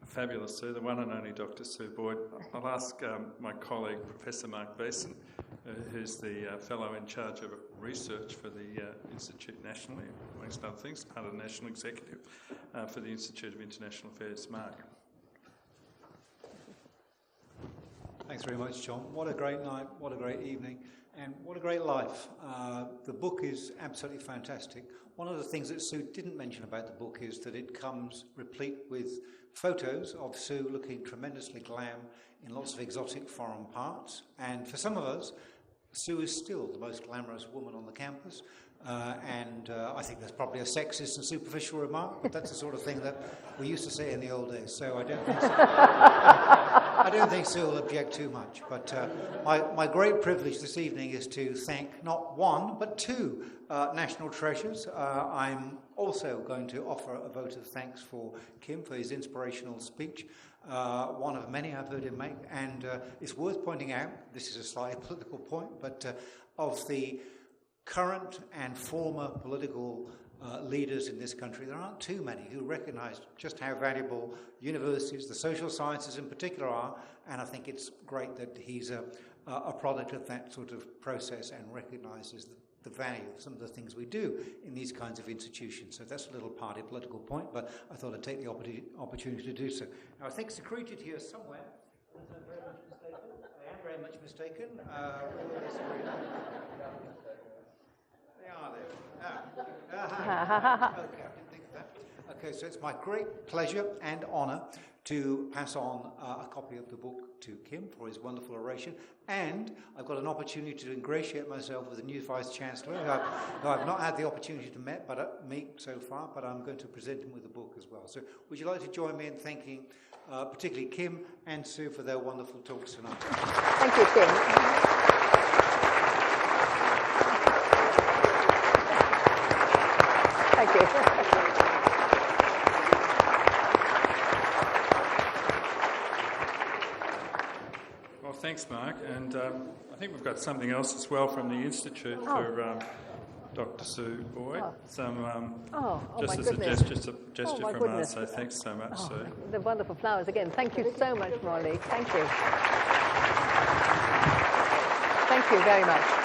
fabulous, Sue, the one and only Dr. Sue Boyd. I'll ask my colleague, Professor Mark Beason, who's the fellow in charge of research for the Institute nationally, amongst other things, part of the National Executive for the Institute of International Affairs. Mark. Thanks very much, John. What a great night, what a great evening, and what a great life. The book is absolutely fantastic. One of the things that Sue didn't mention about the book is that it comes replete with photos of Sue looking tremendously glam in lots of exotic foreign parts. And for some of us, Sue is still the most glamorous woman on the campus. I think that's probably a sexist and superficial remark, but that's the sort of thing that we used to say in the old days. So I don't think so. I don't think Sue will object too much. But my great privilege this evening is to thank not one, but two national treasures. I'm also going to offer a vote of thanks for Kim for his inspirational speech. One of many I've heard him make. And it's worth pointing out, this is a slightly political point, but of the current and former political leaders in this country, there aren't too many who recognise just how valuable universities, the social sciences in particular, are, and I think it's great that he's a product of that sort of process and recognises the value of some of the things we do in these kinds of institutions. So that's a little party political point, but I thought I'd take the opportunity to do so. Now, I think secreted here somewhere, unless I'm very much mistaken. I am very much mistaken. They are there. Okay, I didn't think of that. Okay, so it's my great pleasure and honour to pass on a copy of the book to Kim for his wonderful oration, and I've got an opportunity to ingratiate myself with the new Vice-Chancellor, who I've not had the opportunity to meet so far, but I'm going to present him with the book as well. So would you like to join me in thanking particularly Kim and Sue for their wonderful talks tonight? Thank you, Kim. Thank you. Well, thanks, Mark. And I think we've got something else as well from the Institute for Dr. Sue Boyd. Just as a gesture from us. So thanks so much, Sue. The wonderful flowers again. Thank you so much, Molly. Thank you. Thank you very much.